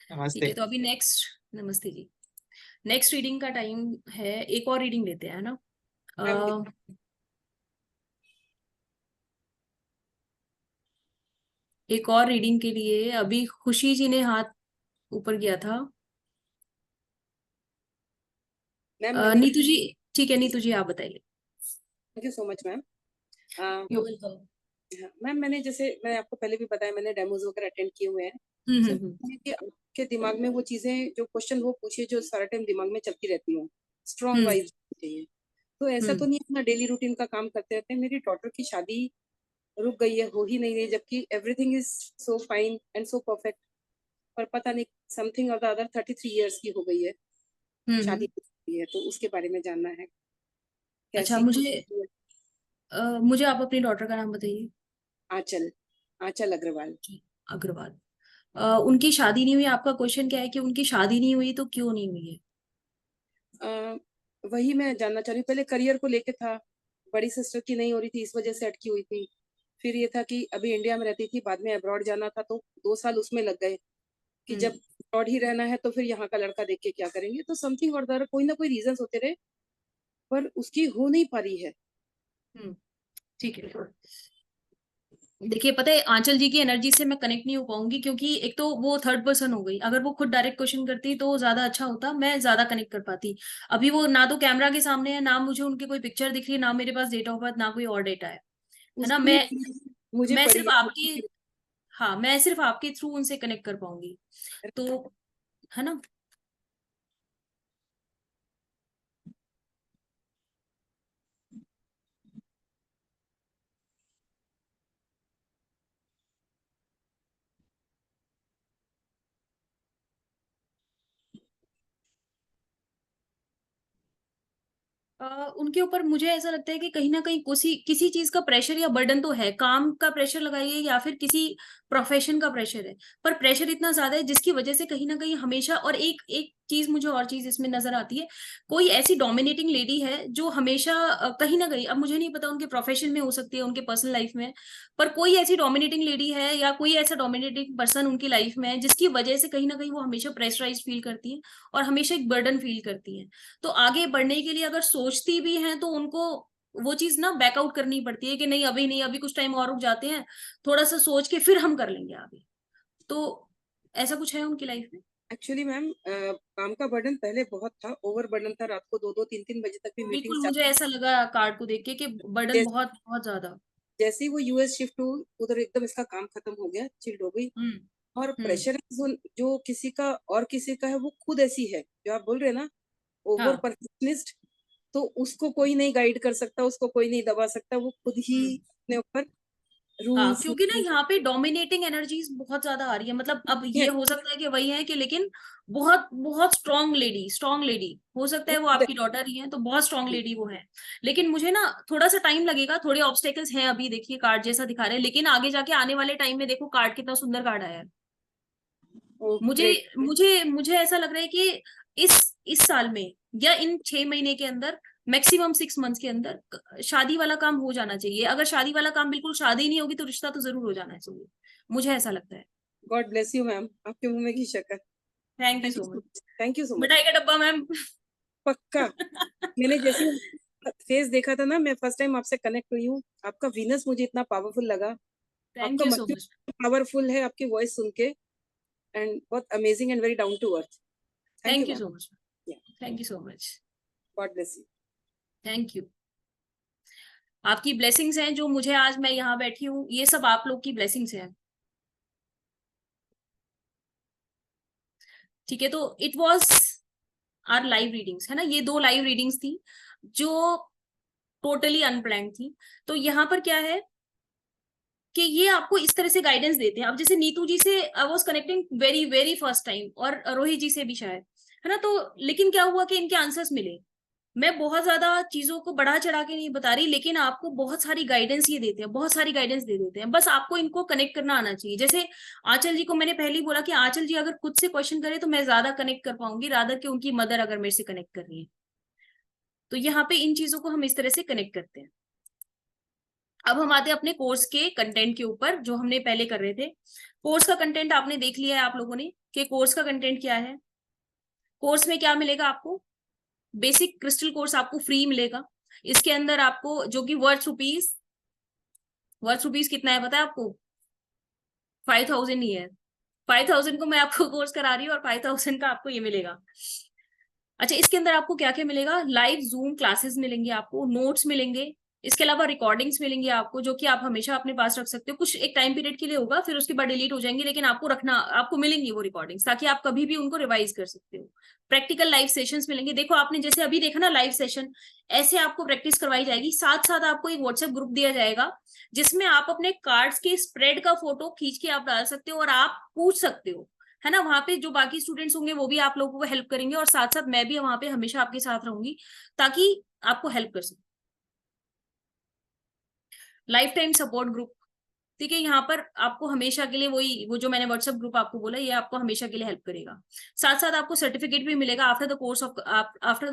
ठीक नमस्ते। है, तो अभी नेक्स्ट, नमस्ते जी, नेक्स्ट रीडिंग का टाइम है। एक और रीडिंग लेते हैं ना। मैम एक और रीडिंग के लिए अभी खुशी जी ने हाथ ऊपर किया था। मैम मैंने नीतू जी, ठीक है, नीतू जी आप बताइए। Thank you so much ma'am. You welcome. Ma'am मैंने आपको पहले भी बताया, मैंने डेमोज वगैरह अटेंड किए हुए हैं। सो कि आपके दिमाग में वो चीजें जो क्वेश्चन वो पूछिए जो सारा टाइम दिमाग में चलती रहती हो, स्ट्रॉन्ग हम्म वाइज चाहिए। तो ऐसा तो हम्म नहीं अपना डेली रूटीन का काम करते रहते हैं। मेरी डॉटर की शादी रुक गई है, हो ही नहीं रही, जबकि everything is so fine and so perfect. पर पता नहीं समथिंग और द अदर 33 years की हो गई है, शादी हम्म। हो गई है, तो उसके बारे में जानना है अच्छा, कैसी खुद। मुझे आप अपनी डॉटर का नाम बताइए। आंचल, आंचल अग्रवाल। जी, अग्रवाल। उनकी शादी नहीं हुई, आपका क्वेश्चन क्या है कि उनकी शादी नहीं हुई तो क्यों नहीं हुई है? अ, वही मैं जानना चाह रही हूँ। पहले करियर को लेके था, बड़ी सिस्टर की नहीं हो रही थी, इस वजह से अटकी हुई थी। फिर ये था कि अभी इंडिया में रहती थी, बाद में अब्रॉड जाना था, तो 2 साल उसमें लग गए कि जब हम्म अब्रॉड ही रहना है तो फिर यहाँ का लड़का देख के क्या करेंगे। तो समथिंग और दर कोई ना कोई रीजन होते रहे, पर उसकी हो नहीं पा रही है। हम्म। ठीक है, देखिए पता है आंचल जी की एनर्जी से मैं कनेक्ट नहीं हो पाऊंगी, क्योंकि एक तो वो थर्ड पर्सन हो गई, अगर वो खुद डायरेक्ट क्वेश्चन करती तो ज्यादा अच्छा होता, मैं ज्यादा कनेक्ट कर पाती। अभी वो ना तो कैमरा के सामने है, ना मुझे उनकी कोई पिक्चर दिख रही है, ना मेरे पास डेट ऑफ बर्थ, ना कोई और डेटा है ना। उसके लिए please मुझे मैं पड़ी सिर्फ है आपकी, हाँ मैं सिर्फ आपके थ्रू उनसे कनेक्ट कर पाऊंगी, तो है ना। उनके ऊपर मुझे ऐसा लगता है कि कहीं ना कहीं किसी किसी चीज का प्रेशर या बर्डन तो है, काम का प्रेशर लगाइए या फिर किसी प्रोफेशन का प्रेशर है, पर प्रेशर इतना ज्यादा है जिसकी वजह से कहीं ना कहीं हमेशा, और एक एक चीज मुझे और चीज इसमें नजर आती है, कोई ऐसी डोमिनेटिंग लेडी है जो हमेशा कहीं ना कहीं, अब मुझे नहीं पता उनके प्रोफेशन में हो सकती है, उनके पर्सनल लाइफ में, पर कोई ऐसी डोमिनेटिंग लेडी है या कोई ऐसा डोमिनेटिंग पर्सन उनकी लाइफ में है जिसकी वजह से कहीं ना कहीं वो हमेशा प्रेशराइज फील करती है और हमेशा एक बर्डन फील करती है। तो आगे बढ़ने के लिए अगर सोचती भी हैं तो उनको वो चीज ना बैकआउट करनी पड़ती है कि नहीं अभी नहीं, अभी कुछ टाइम और रुक जाते हैं, थोड़ा सा सोच के फिर हम कर लेंगे आगे। तो ऐसा कुछ है उनकी लाइफ में। एक्चुअली मैम काम का बर्डन पहले बहुत था, ओवर बर्डन था, रात को 2-2 3-3 बजे तक भी बिल्कुल मीटिंग्स मुझे ऐसा लगा कार्ड को देख के कि बर्डन जैसे बहुत बहुत ज्यादा। जैसे ही वो यूएस शिफ्ट हुई, उधर एकदम इसका काम खत्म हो गया, चिल्ड हो गई। हम्म और हम्म। प्रेशर जो किसी का और किसी का है, वो खुद ऐसी है जो आप बोल रहे हैं ना, ओवर हाँ। परफेक्शनिस्ट। तो उसको कोई नहीं गाइड कर सकता, उसको कोई नहीं दबा सकता, वो खुद ही हम्म। अपने ऊपर हाँ, रूल्स। क्योंकि ना यहाँ पे डोमिनेटिंग एनर्जीज बहुत ज्यादा आ रही है, मतलब अब ये हो सकता है कि वही है कि, लेकिन बहुत बहुत स्ट्रांग लेडी, स्ट्रांग लेडी हो सकता है वो आपकी डॉटर ही है, तो बहुत स्ट्रांग लेडी वो है। लेकिन मुझे ना थोड़ा सा टाइम लगेगा, थोड़े ऑब्स्टेकल्स हैं अभी, देखिए कार्ड जैसा दिखा रहे हैं, लेकिन आगे जाके आने वाले टाइम में देखो कार्ड कितना सुंदर कार्ड आया है। मुझे मुझे मुझे ऐसा लग रहा है कि इस साल में या इन 6 महीने के अंदर, मैक्सिमम 6 मंथ्स के अंदर शादी वाला काम हो जाना चाहिए। अगर शादी वाला काम बिल्कुल शादी नहीं होगी तो रिश्ता तो जरूर हो जाना चाहिए, मुझे ऐसा लगता है। गॉड ब्लेस यू मैम, आपके मुंह में घी शक्कर। Thank you so much. Thank you so much. मिठाई का डब्बा मैम। पक्का। मैंने जैसे फेस देखा था ना, मैं फर्स्ट टाइम आपसे कनेक्ट हुई हूँ, आपका वीनस मुझे इतना पावरफुल लगा, थैंक आपका you so mercury much. Powerful है, आपकी वॉइस सुन के, एंड बहुत amazing and very down to earth. Thank thank you you ma'am. So much. Thank you so much. God bless you. Thank you. आपकी blessings हैं जो मुझे आज मैं यहाँ बैठी हूँ, ये सब आप लोग की ब्लेसिंग्स हैं। ठीक है, तो it was our live readings, है ना, ये 2 लाइव रीडिंग्स थी जो टोटली अनप्लान्ड थी। तो यहाँ पर क्या है कि ये आपको इस तरह से गाइडेंस देते हैं। अब जैसे नीतू जी से I was connecting very very first time, और रोहित जी से भी शायद, है ना, तो लेकिन क्या हुआ कि इनके आंसर्स मिले। मैं बहुत ज्यादा चीजों को बढ़ा चढ़ा के नहीं बता रही, लेकिन आपको बहुत सारी गाइडेंस ये देते हैं, बहुत सारी गाइडेंस दे देते हैं, बस आपको इनको कनेक्ट करना आना चाहिए। जैसे आंचल जी को मैंने पहले ही बोला कि आंचल जी अगर खुद से क्वेश्चन करे तो मैं ज्यादा कनेक्ट कर पाऊंगी, रादर कि उनकी मदर अगर मेरे से कनेक्ट कर रही है। तो यहाँ पे इन चीजों को हम इस तरह से कनेक्ट करते हैं। अब हम आते हैं अपने कोर्स के कंटेंट के ऊपर, जो हमने पहले कर रहे थे। कोर्स का कंटेंट आपने देख लिया है आप लोगों ने कि कोर्स का कंटेंट क्या है। कोर्स में क्या मिलेगा आपको, बेसिक क्रिस्टल कोर्स आपको फ्री मिलेगा। इसके अंदर आपको जो कि वर्थ रुपीज कितना है पता है आपको? 5,000 ही है। 5,000 को मैं आपको कोर्स करा रही हूँ और 5,000 का आपको ये मिलेगा। अच्छा, इसके अंदर आपको क्या क्या मिलेगा? लाइव जूम क्लासेस मिलेंगे आपको, नोट्स मिलेंगे, इसके अलावा रिकॉर्डिंग्स मिलेंगी आपको, जो कि आप हमेशा अपने पास रख सकते हो। कुछ एक टाइम पीरियड के लिए होगा, फिर उसके बाद डिलीट हो जाएंगी, लेकिन आपको मिलेंगी वो रिकॉर्डिंग्स, ताकि आप कभी भी उनको रिवाइज कर सकते हो। प्रैक्टिकल लाइव सेशंस मिलेंगे। देखो आपने जैसे अभी देखा ना लाइव सेशन, ऐसे आपको प्रैक्टिस करवाई जाएगी। साथ साथ आपको एक व्हाट्सएप ग्रुप दिया जाएगा, जिसमें आप अपने कार्ड्स के स्प्रेड का फोटो खींच के आप डाल सकते हो और आप पूछ सकते हो, है ना। वहां पे जो बाकी स्टूडेंट्स होंगे वो भी आप लोगों को हेल्प करेंगे, और साथ साथ मैं भी वहां पे हमेशा आपके साथ रहूंगी, ताकि आपको हेल्प कर सकूं। लाइफ टाइम सपोर्ट ग्रुप, ठीक है। यहाँ पर आपको हमेशा के लिए वो जो मैंने व्हाट्सएप ग्रुप आपको बोला, ये आपको हमेशा के लिए हेल्प करेगा। साथ साथ आपको सर्टिफिकेट भी मिलेगा आफ्टर द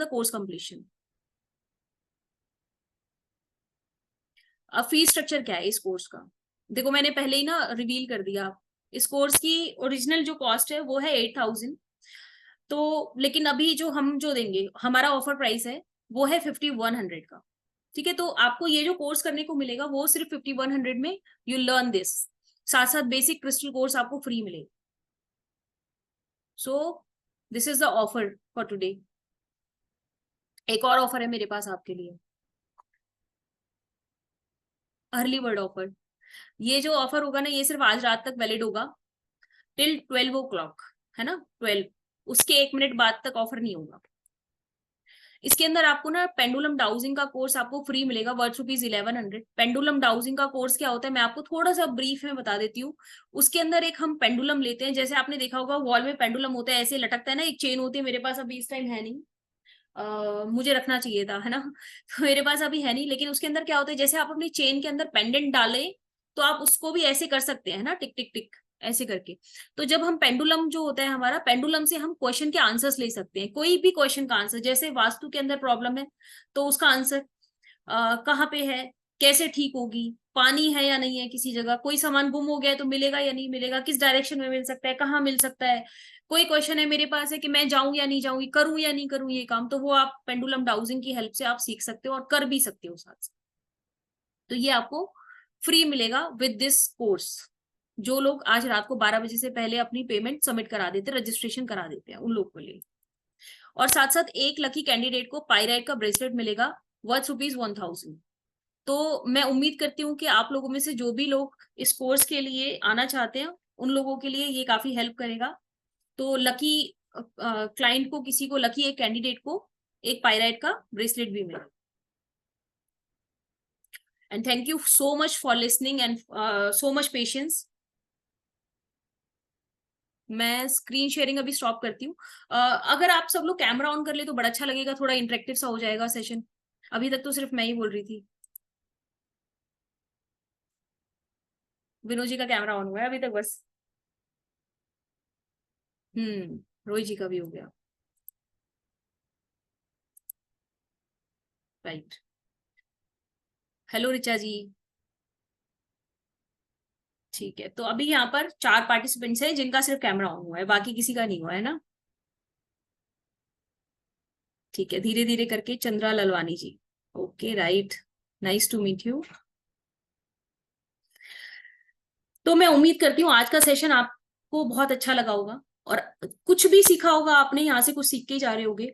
कोर्स कंप्लीशन। अब फीस स्ट्रक्चर क्या है इस कोर्स का? देखो मैंने पहले ही ना रिवील कर दिया। इस कोर्स की ओरिजिनल जो कॉस्ट है वो है 8,000। तो लेकिन अभी जो देंगे, हमारा ऑफर प्राइस है वो है 5,100 का। ठीक है, तो आपको ये जो कोर्स करने को मिलेगा वो सिर्फ 5,100 में यू लर्न दिस। साथ साथ बेसिक क्रिस्टल कोर्स आपको फ्री मिलेगा। सो this is the offer for today. एक और ऑफर है मेरे पास आपके लिए, अर्ली बर्ड ऑफर। ये जो ऑफर होगा ना, ये सिर्फ आज रात तक वैलिड होगा, टिल 12 o'clock, है ना, 12, उसके 1 मिनट बाद तक ऑफर नहीं होगा। इसके अंदर आपको ना पेंडुलम डाउजिंग का कोर्स आपको फ्री मिलेगा, वर्थ रुपीज 1100। पेंडुलम डाउजिंग का कोर्स क्या होता है मैं आपको थोड़ा सा ब्रीफ में बता देती हूँ। उसके अंदर एक हम पेंडुलम लेते हैं, जैसे आपने देखा होगा वॉल में पेंडुलम होता है, ऐसे लटकता है ना, एक चेन होती है। मेरे पास अभी इस टाइम है नहीं, मुझे रखना चाहिए था, है ना। तो मेरे पास अभी है नहीं, लेकिन उसके अंदर क्या होता है, जैसे आप अपनी चेन के अंदर पेंडेंट डाले तो आप उसको भी ऐसे कर सकते हैं ना, टिक टिक टिक ऐसे करके। तो जब हम पेंडुलम जो होता है हमारा, पेंडुलम से हम क्वेश्चन के आंसर्स ले सकते हैं, कोई भी क्वेश्चन का आंसर। जैसे वास्तु के अंदर प्रॉब्लम है तो उसका आंसर कहाँ पे है, कैसे ठीक होगी, पानी है या नहीं है किसी जगह, कोई सामान गुम हो गया है तो मिलेगा या नहीं मिलेगा, किस डायरेक्शन में मिल सकता है, कहाँ मिल सकता है। कोई क्वेश्चन है मेरे पास है कि मैं जाऊं या नहीं जाऊंगी, करूं या नहीं करूं ये काम, तो वो आप पेंडुलम डाउजिंग की हेल्प से आप सीख सकते हो और कर भी सकते हो साथ साथ। तो ये आपको फ्री मिलेगा विद दिस कोर्स। जो लोग आज रात को 12 बजे से पहले अपनी पेमेंट सबमिट करा देते, रजिस्ट्रेशन करा देते हैं, उन लोगों के लिए। और साथ साथ एक लकी कैंडिडेट को पायराइट का ब्रेसलेट मिलेगा, वर्थ रुपीज 1,000। तो मैं उम्मीद करती हूँ कि आप लोगों में से जो भी लोग इस कोर्स के लिए आना चाहते हैं, उन लोगों के लिए ये काफी हेल्प करेगा। तो लकी क्लाइंट को, किसी को, लकी एक कैंडिडेट को एक पायराइट का ब्रेसलेट भी मिलेगा। And thank you so much for listening and so much patience. मैं स्क्रीन शेयरिंग अभी स्टॉप करती हूँ। अगर आप सब लोग कैमरा ऑन कर ले तो बड़ा अच्छा लगेगा, थोड़ा इंटरेक्टिव सा हो जाएगा सेशन। अभी तक तो सिर्फ मैं ही बोल रही थी। विनोद जी का कैमरा ऑन हुआ है अभी तक बस। रोहित जी का भी हो गया। राइट। हेलो ऋचा जी। ठीक है, तो अभी यहाँ पर 4 पार्टिसिपेंट्स हैं जिनका सिर्फ कैमरा ऑन हुआ है, बाकी किसी का नहीं हुआ है ना। ठीक है, धीरे धीरे करके। Chandra Lalwani ji, okay right, nice to meet you. तो मैं उम्मीद करती हूँ आज का सेशन आपको बहुत अच्छा लगा होगा और कुछ भी सीखा होगा आपने, यहाँ से कुछ सीख के ही जा रहे होगे।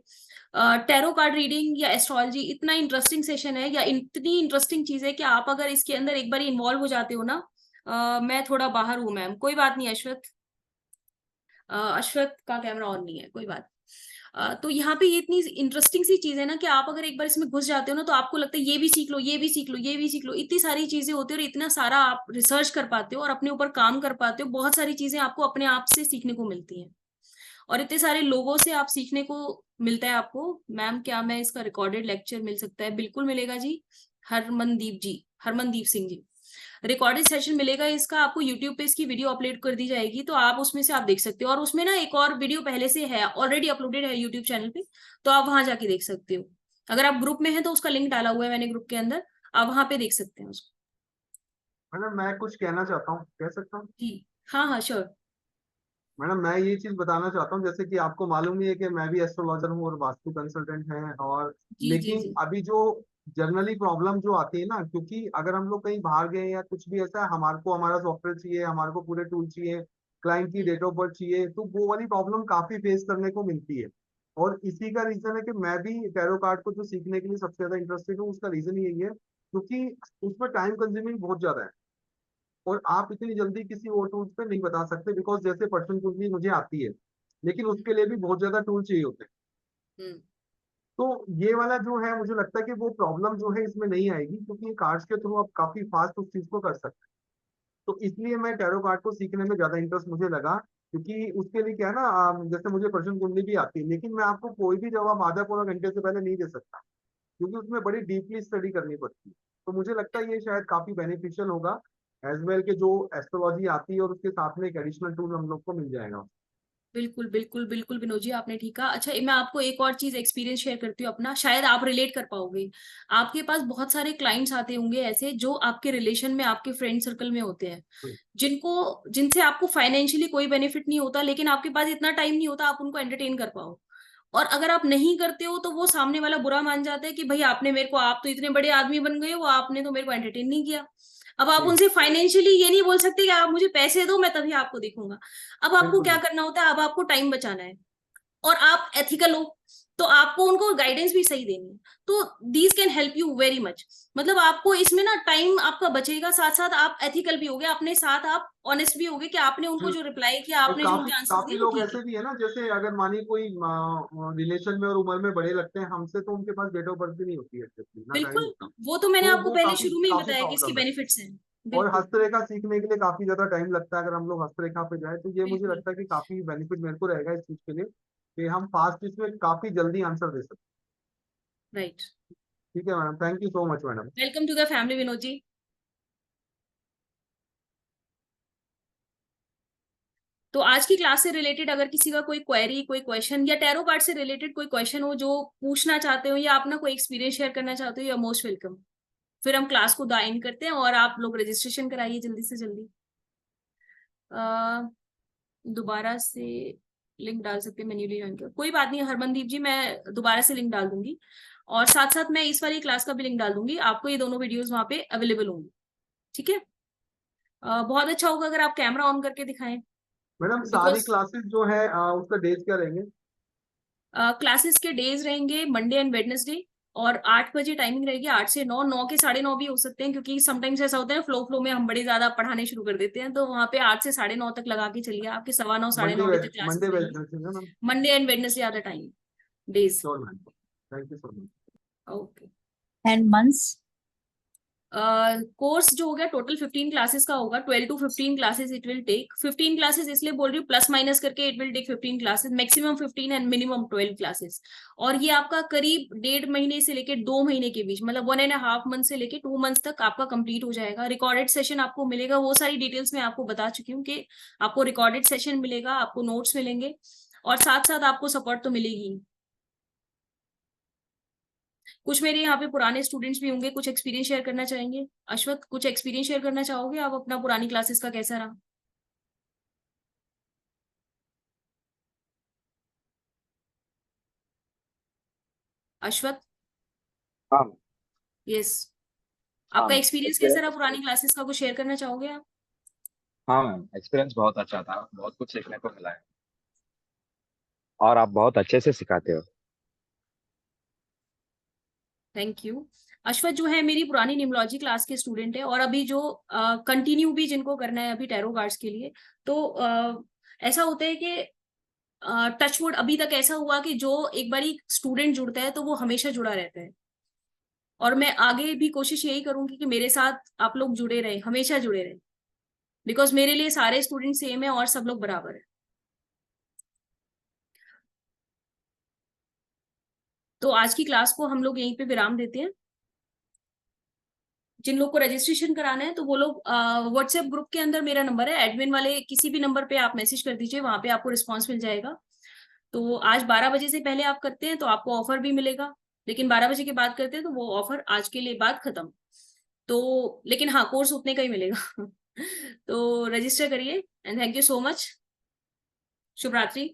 टैरो कार्ड रीडिंग या एस्ट्रोलॉजी इतना इंटरेस्टिंग सेशन है, या इतनी इंटरेस्टिंग चीज है कि आप अगर इसके अंदर एक बार इन्वॉल्व हो जाते हो ना, मैं थोड़ा बाहर हूँ मैम, कोई बात नहीं। अश्वत का कैमरा ऑन नहीं है, कोई बात। तो यहाँ पे ये इतनी इंटरेस्टिंग सी चीज है ना कि आप अगर एक बार इसमें घुस जाते हो ना, तो आपको लगता है ये भी सीख लो, ये भी सीख लो, ये भी सीख लो। इतनी सारी चीजें होती है और इतना सारा आप रिसर्च कर पाते हो और अपने ऊपर काम कर पाते हो। बहुत सारी चीजें आपको अपने आप से सीखने को मिलती हैं और इतने सारे लोगों से आप सीखने को मिलता है आपको। मैम क्या मैं इसका रिकॉर्डेड लेक्चर मिल सकता है? बिल्कुल मिलेगा जी। हरमनदीप सिंह जी, रिकॉर्डेड सेशन मिलेगा इसका आपको। यूट्यूब पे इसकी वीडियो अपलोड कर दी जाएगी, तो आप उसमें से आप देख सकते हो। और उसमें ना एक और वीडियो पहले से है, ऑलरेडी अपलोडेड है यूट्यूब चैनल पे, तो आप वहां जाके देख सकते हो। अगर आप ग्रुप में हैं तो उसका लिंक डाला हुआ है मैंने ग्रुप के अंदर, आप वहां पे देख सकते हैं उसको। मैडम मैं कुछ कहना चाहता हूँ, कह सकता हूँ? जी हाँ हाँ श्योर। मैडम मैं ये चीज बताना चाहता हूँ, जैसे कि आपको मालूम ही है कि मैं भी एस्ट्रोलॉजर हूँ और वास्तु कंसल्टेंट है, और जी जी लेकिन जी। अभी जो जनरली प्रॉब्लम जो आती है ना, क्योंकि अगर हम लोग कहीं बाहर गए या कुछ भी ऐसा, हमारे को हमारा सॉफ्टवेयर चाहिए, हमारे को पूरे टूल चाहिए, क्लाइंट की डेट ऑफ बर्थ चाहिए, तो वो वाली प्रॉब्लम काफी फेस करने को मिलती है। और इसी का रीजन है कि मैं भी टैरो कार्ड को जो सीखने के लिए सबसे ज्यादा इंटरेस्टेड हूँ, उसका रीजन यही है क्योंकि उसमें टाइम कंज्यूमिंग बहुत ज्यादा है और आप इतनी जल्दी किसी और टूल्स पे नहीं बता सकते, बिकॉज जैसे पर्सन कुंडली मुझे आती है, लेकिन उसके लिए भी बहुत ज्यादा टूल चाहिए होते हैं। हम्म। तो ये वाला जो है, मुझे लगता है कि वो प्रॉब्लम जो है इसमें नहीं आएगी, क्योंकि कार्ड्स के थ्रू आप काफी फास्ट उस चीज को कर सकते हैं। तो इसलिए मैं टैरो कार्ड को सीखने में ज्यादा इंटरेस्ट मुझे लगा, क्योंकि उसके लिए क्या है ना, जैसे मुझे पर्सन कुंडली भी आती है, लेकिन मैं आपको कोई भी जवाब आधा पौना घंटे से पहले नहीं दे सकता, क्योंकि उसमें बड़ी डीपली स्टडी करनी पड़ती है। तो मुझे लगता है ये शायद काफी बेनिफिशियल होगा एज वेल के जो एस्ट्रोलॉजी आती है, और उसके साथ में एक एडिशनल टूल हम लोग को मिल जाएगा। बिल्कुल बिल्कुल बिल्कुल विनोद जी, आपने ठीक कहा। अच्छा, मैं आपको एक और चीज एक्सपीरियंस शेयर करती हूँ अपना, शायद आप रिलेट कर पाओगे। आपके पास बहुत सारे क्लाइंट्स आते होंगे ऐसे जो आपके रिलेशन में, आपके फ्रेंड सर्कल में होते हैं, जिनसे आपको फाइनेंशियली कोई बेनिफिट नहीं होता, लेकिन आपके पास इतना टाइम नहीं होता आप उनको एंटरटेन कर पाओ। और अगर आप नहीं करते हो तो वो सामने वाला बुरा मान जाता है कि भाई आपने मेरे को, आप तो इतने बड़े आदमी बन गए हो, आपने तो मेरे को एंटरटेन नहीं किया। अब आप जी उनसे फाइनेंशियली ये नहीं बोल सकते कि आप मुझे पैसे दो मैं तभी आपको देखूंगा। अब आपको क्या बिल्कुल। करना होता है, अब आपको टाइम बचाना है और आप एथिकल हो, तो आपको उनको गाइडेंस भी सही देनी है। तो these can help you very much. मतलब आपको इसमें ना टाइम आपका बचेगा, साथ साथ आप एथिकल भी होगे, अपने साथ आप ऑनेस्ट भी होगे कि आपने उनको जी। जो रिप्लाई किया, और आपने जो काफी उनके आंसर्स काफी दिए वो लोग ठीक है। ऐसे भी है ना, जैसे अगर मानिए कोई रिलेशन में और उम्र में बड़े लगते हैं हमसे, तो उनके पास डेट ऑफ बर्थ भी नहीं होती है exactly, ना टाइम बिल्कुल, होता। वो तो मैंने तो आपको वो पहले काफी शुरू में ही काफी बताया कि इसके प्रॉब्लम है। बेनिफिट्स हैं। और बिल्कुल हस्तरेखा सीखने के लिए काफी ज्यादा टाइम लगता है, अगर हम लोग हस्तरेखा पे जाए, तो ये मुझे बिल्कुल। लगता है कि काफी बेनिफिट मेरे को रहेगा इस चीज के लिए, कि हम फास्ट इसमें काफी जल्दी आंसर दे सकते राइट। हैं। ठीक है madam, thank you so much madam. Welcome to the family Vinod ji. तो आज की क्लास से रिलेटेड अगर किसी का कोई क्वेरी, कोई क्वेश्चन, या टैरो कार्ड से रिलेटेड कोई क्वेश्चन हो जो पूछना चाहते हो, या अपना कोई एक्सपीरियंस शेयर करना चाहते हो, या मोस्ट वेलकम। फिर हम क्लास को एंड करते हैं और आप लोग रजिस्ट्रेशन कराइए जल्दी से जल्दी। दोबारा से लिंक डाल सकते हैं, मैन्युअली ज्वाइन कर, कोई बात नहीं हरमनदीप जी, मैं दोबारा से लिंक डाल दूंगी और साथ साथ मैं इस वाली क्लास का भी लिंक डाल दूंगी, आपको ये दोनों वीडियोस वहां पे अवेलेबल होंगी। ठीक है। बहुत अच्छा होगा अगर आप कैमरा ऑन करके दिखाएं, मैडम सारी बिकॉज क्लासेस जो है उसका डेज क्या रहेंगे? क्लासेस के डेज रहेंगे मंडे एंड वेडनेसडे, और 8 बजे टाइमिंग रहेगी, 8 से 9, 9 के 9:30 भी हो सकते हैं, क्योंकि समटाइम्स ऐसा होता है फ्लो में हम बड़े ज्यादा पढ़ाने शुरू कर देते हैं, तो वहां पे 8 से 9:30 तक लगा के चलिए, आपके 9:15, 9:30 बजे तक क्लासेस मंडे रहेंगी। वेडनेसडे ना ma'am? Monday and Wednesday are the time days. Sure ma'am, thank you so much. Okay. And months? Course जो हो गया टोटल 15 क्लासेस का होगा, 12 to 15 classes it will take. 15 classes इसलिए बोल रही हूँ प्लस माइनस करके, it will take 15 classes, maximum 15 and minimum 12 classes. और ये आपका करीब 1.5 महीने से लेके 2 महीने के बीच, मतलब 1.5 मंथ से लेके 2 मंथ्स तक आपका कंप्लीट हो जाएगा। रिकॉर्डेड सेशन आपको मिलेगा, वो सारी डिटेल्स मैं आपको बता चुकी हूँ कि आपको रिकॉर्डेड सेशन मिलेगा, आपको नोट्स मिलेंगे, और साथ साथ आपको सपोर्ट तो मिलेगी। कुछ मेरे यहाँ पे पुराने स्टूडेंट्स भी होंगे, कुछ एक्सपीरियंस शेयर करना चाहेंगे? अश्वथ, कुछ एक्सपीरियंस शेयर करना चाहोगे आप अपना, पुरानी क्लासेस का कैसा रहा? अश्वथ? हाँ यस, हाँ आपका मैम, एक्सपीरियंस कैसा रहा एक्सपीरियंस पुरानी क्लासेस का, कुछ शेयर करना चाहोगे आप? हाँ मैम, एक्सपीरियंस बहुत अच्छा था, बहुत कुछ सीखने को मिला है और आप बहुत अच्छे से सिखाते हो। Thank you. अश्वथ जो है मेरी पुरानी न्यूमरोलॉजी क्लास के स्टूडेंट है, और अभी जो कंटिन्यू भी जिनको करना है अभी टैरो कार्ड्स के लिए, तो ऐसा होता है कि टचवुड अभी तक ऐसा हुआ कि जो एक बारी स्टूडेंट जुड़ता है तो वो हमेशा जुड़ा रहता है। और मैं आगे भी कोशिश यही करूंगी कि मेरे साथ आप लोग जुड़े रहे, हमेशा जुड़े रहे, बिकॉज मेरे लिए सारे स्टूडेंट सेम है और सब लोग बराबर है। तो आज की क्लास को हम लोग यहीं पे विराम देते हैं। जिन लोग को रजिस्ट्रेशन कराना है तो वो लोग व्हाट्सएप ग्रुप के अंदर, मेरा नंबर है एडमिन वाले, किसी भी नंबर पे आप मैसेज कर दीजिए, वहां पे आपको रिस्पॉन्स मिल जाएगा। तो आज 12 बजे से पहले आप करते हैं तो आपको ऑफर भी मिलेगा, लेकिन 12 बजे के बाद करते हैं तो वो ऑफर आज के लिए बाद खत्म। तो लेकिन हाँ, कोर्स उतने का ही मिलेगा। तो रजिस्टर करिए, and thank you so much. शुभ रात्रि।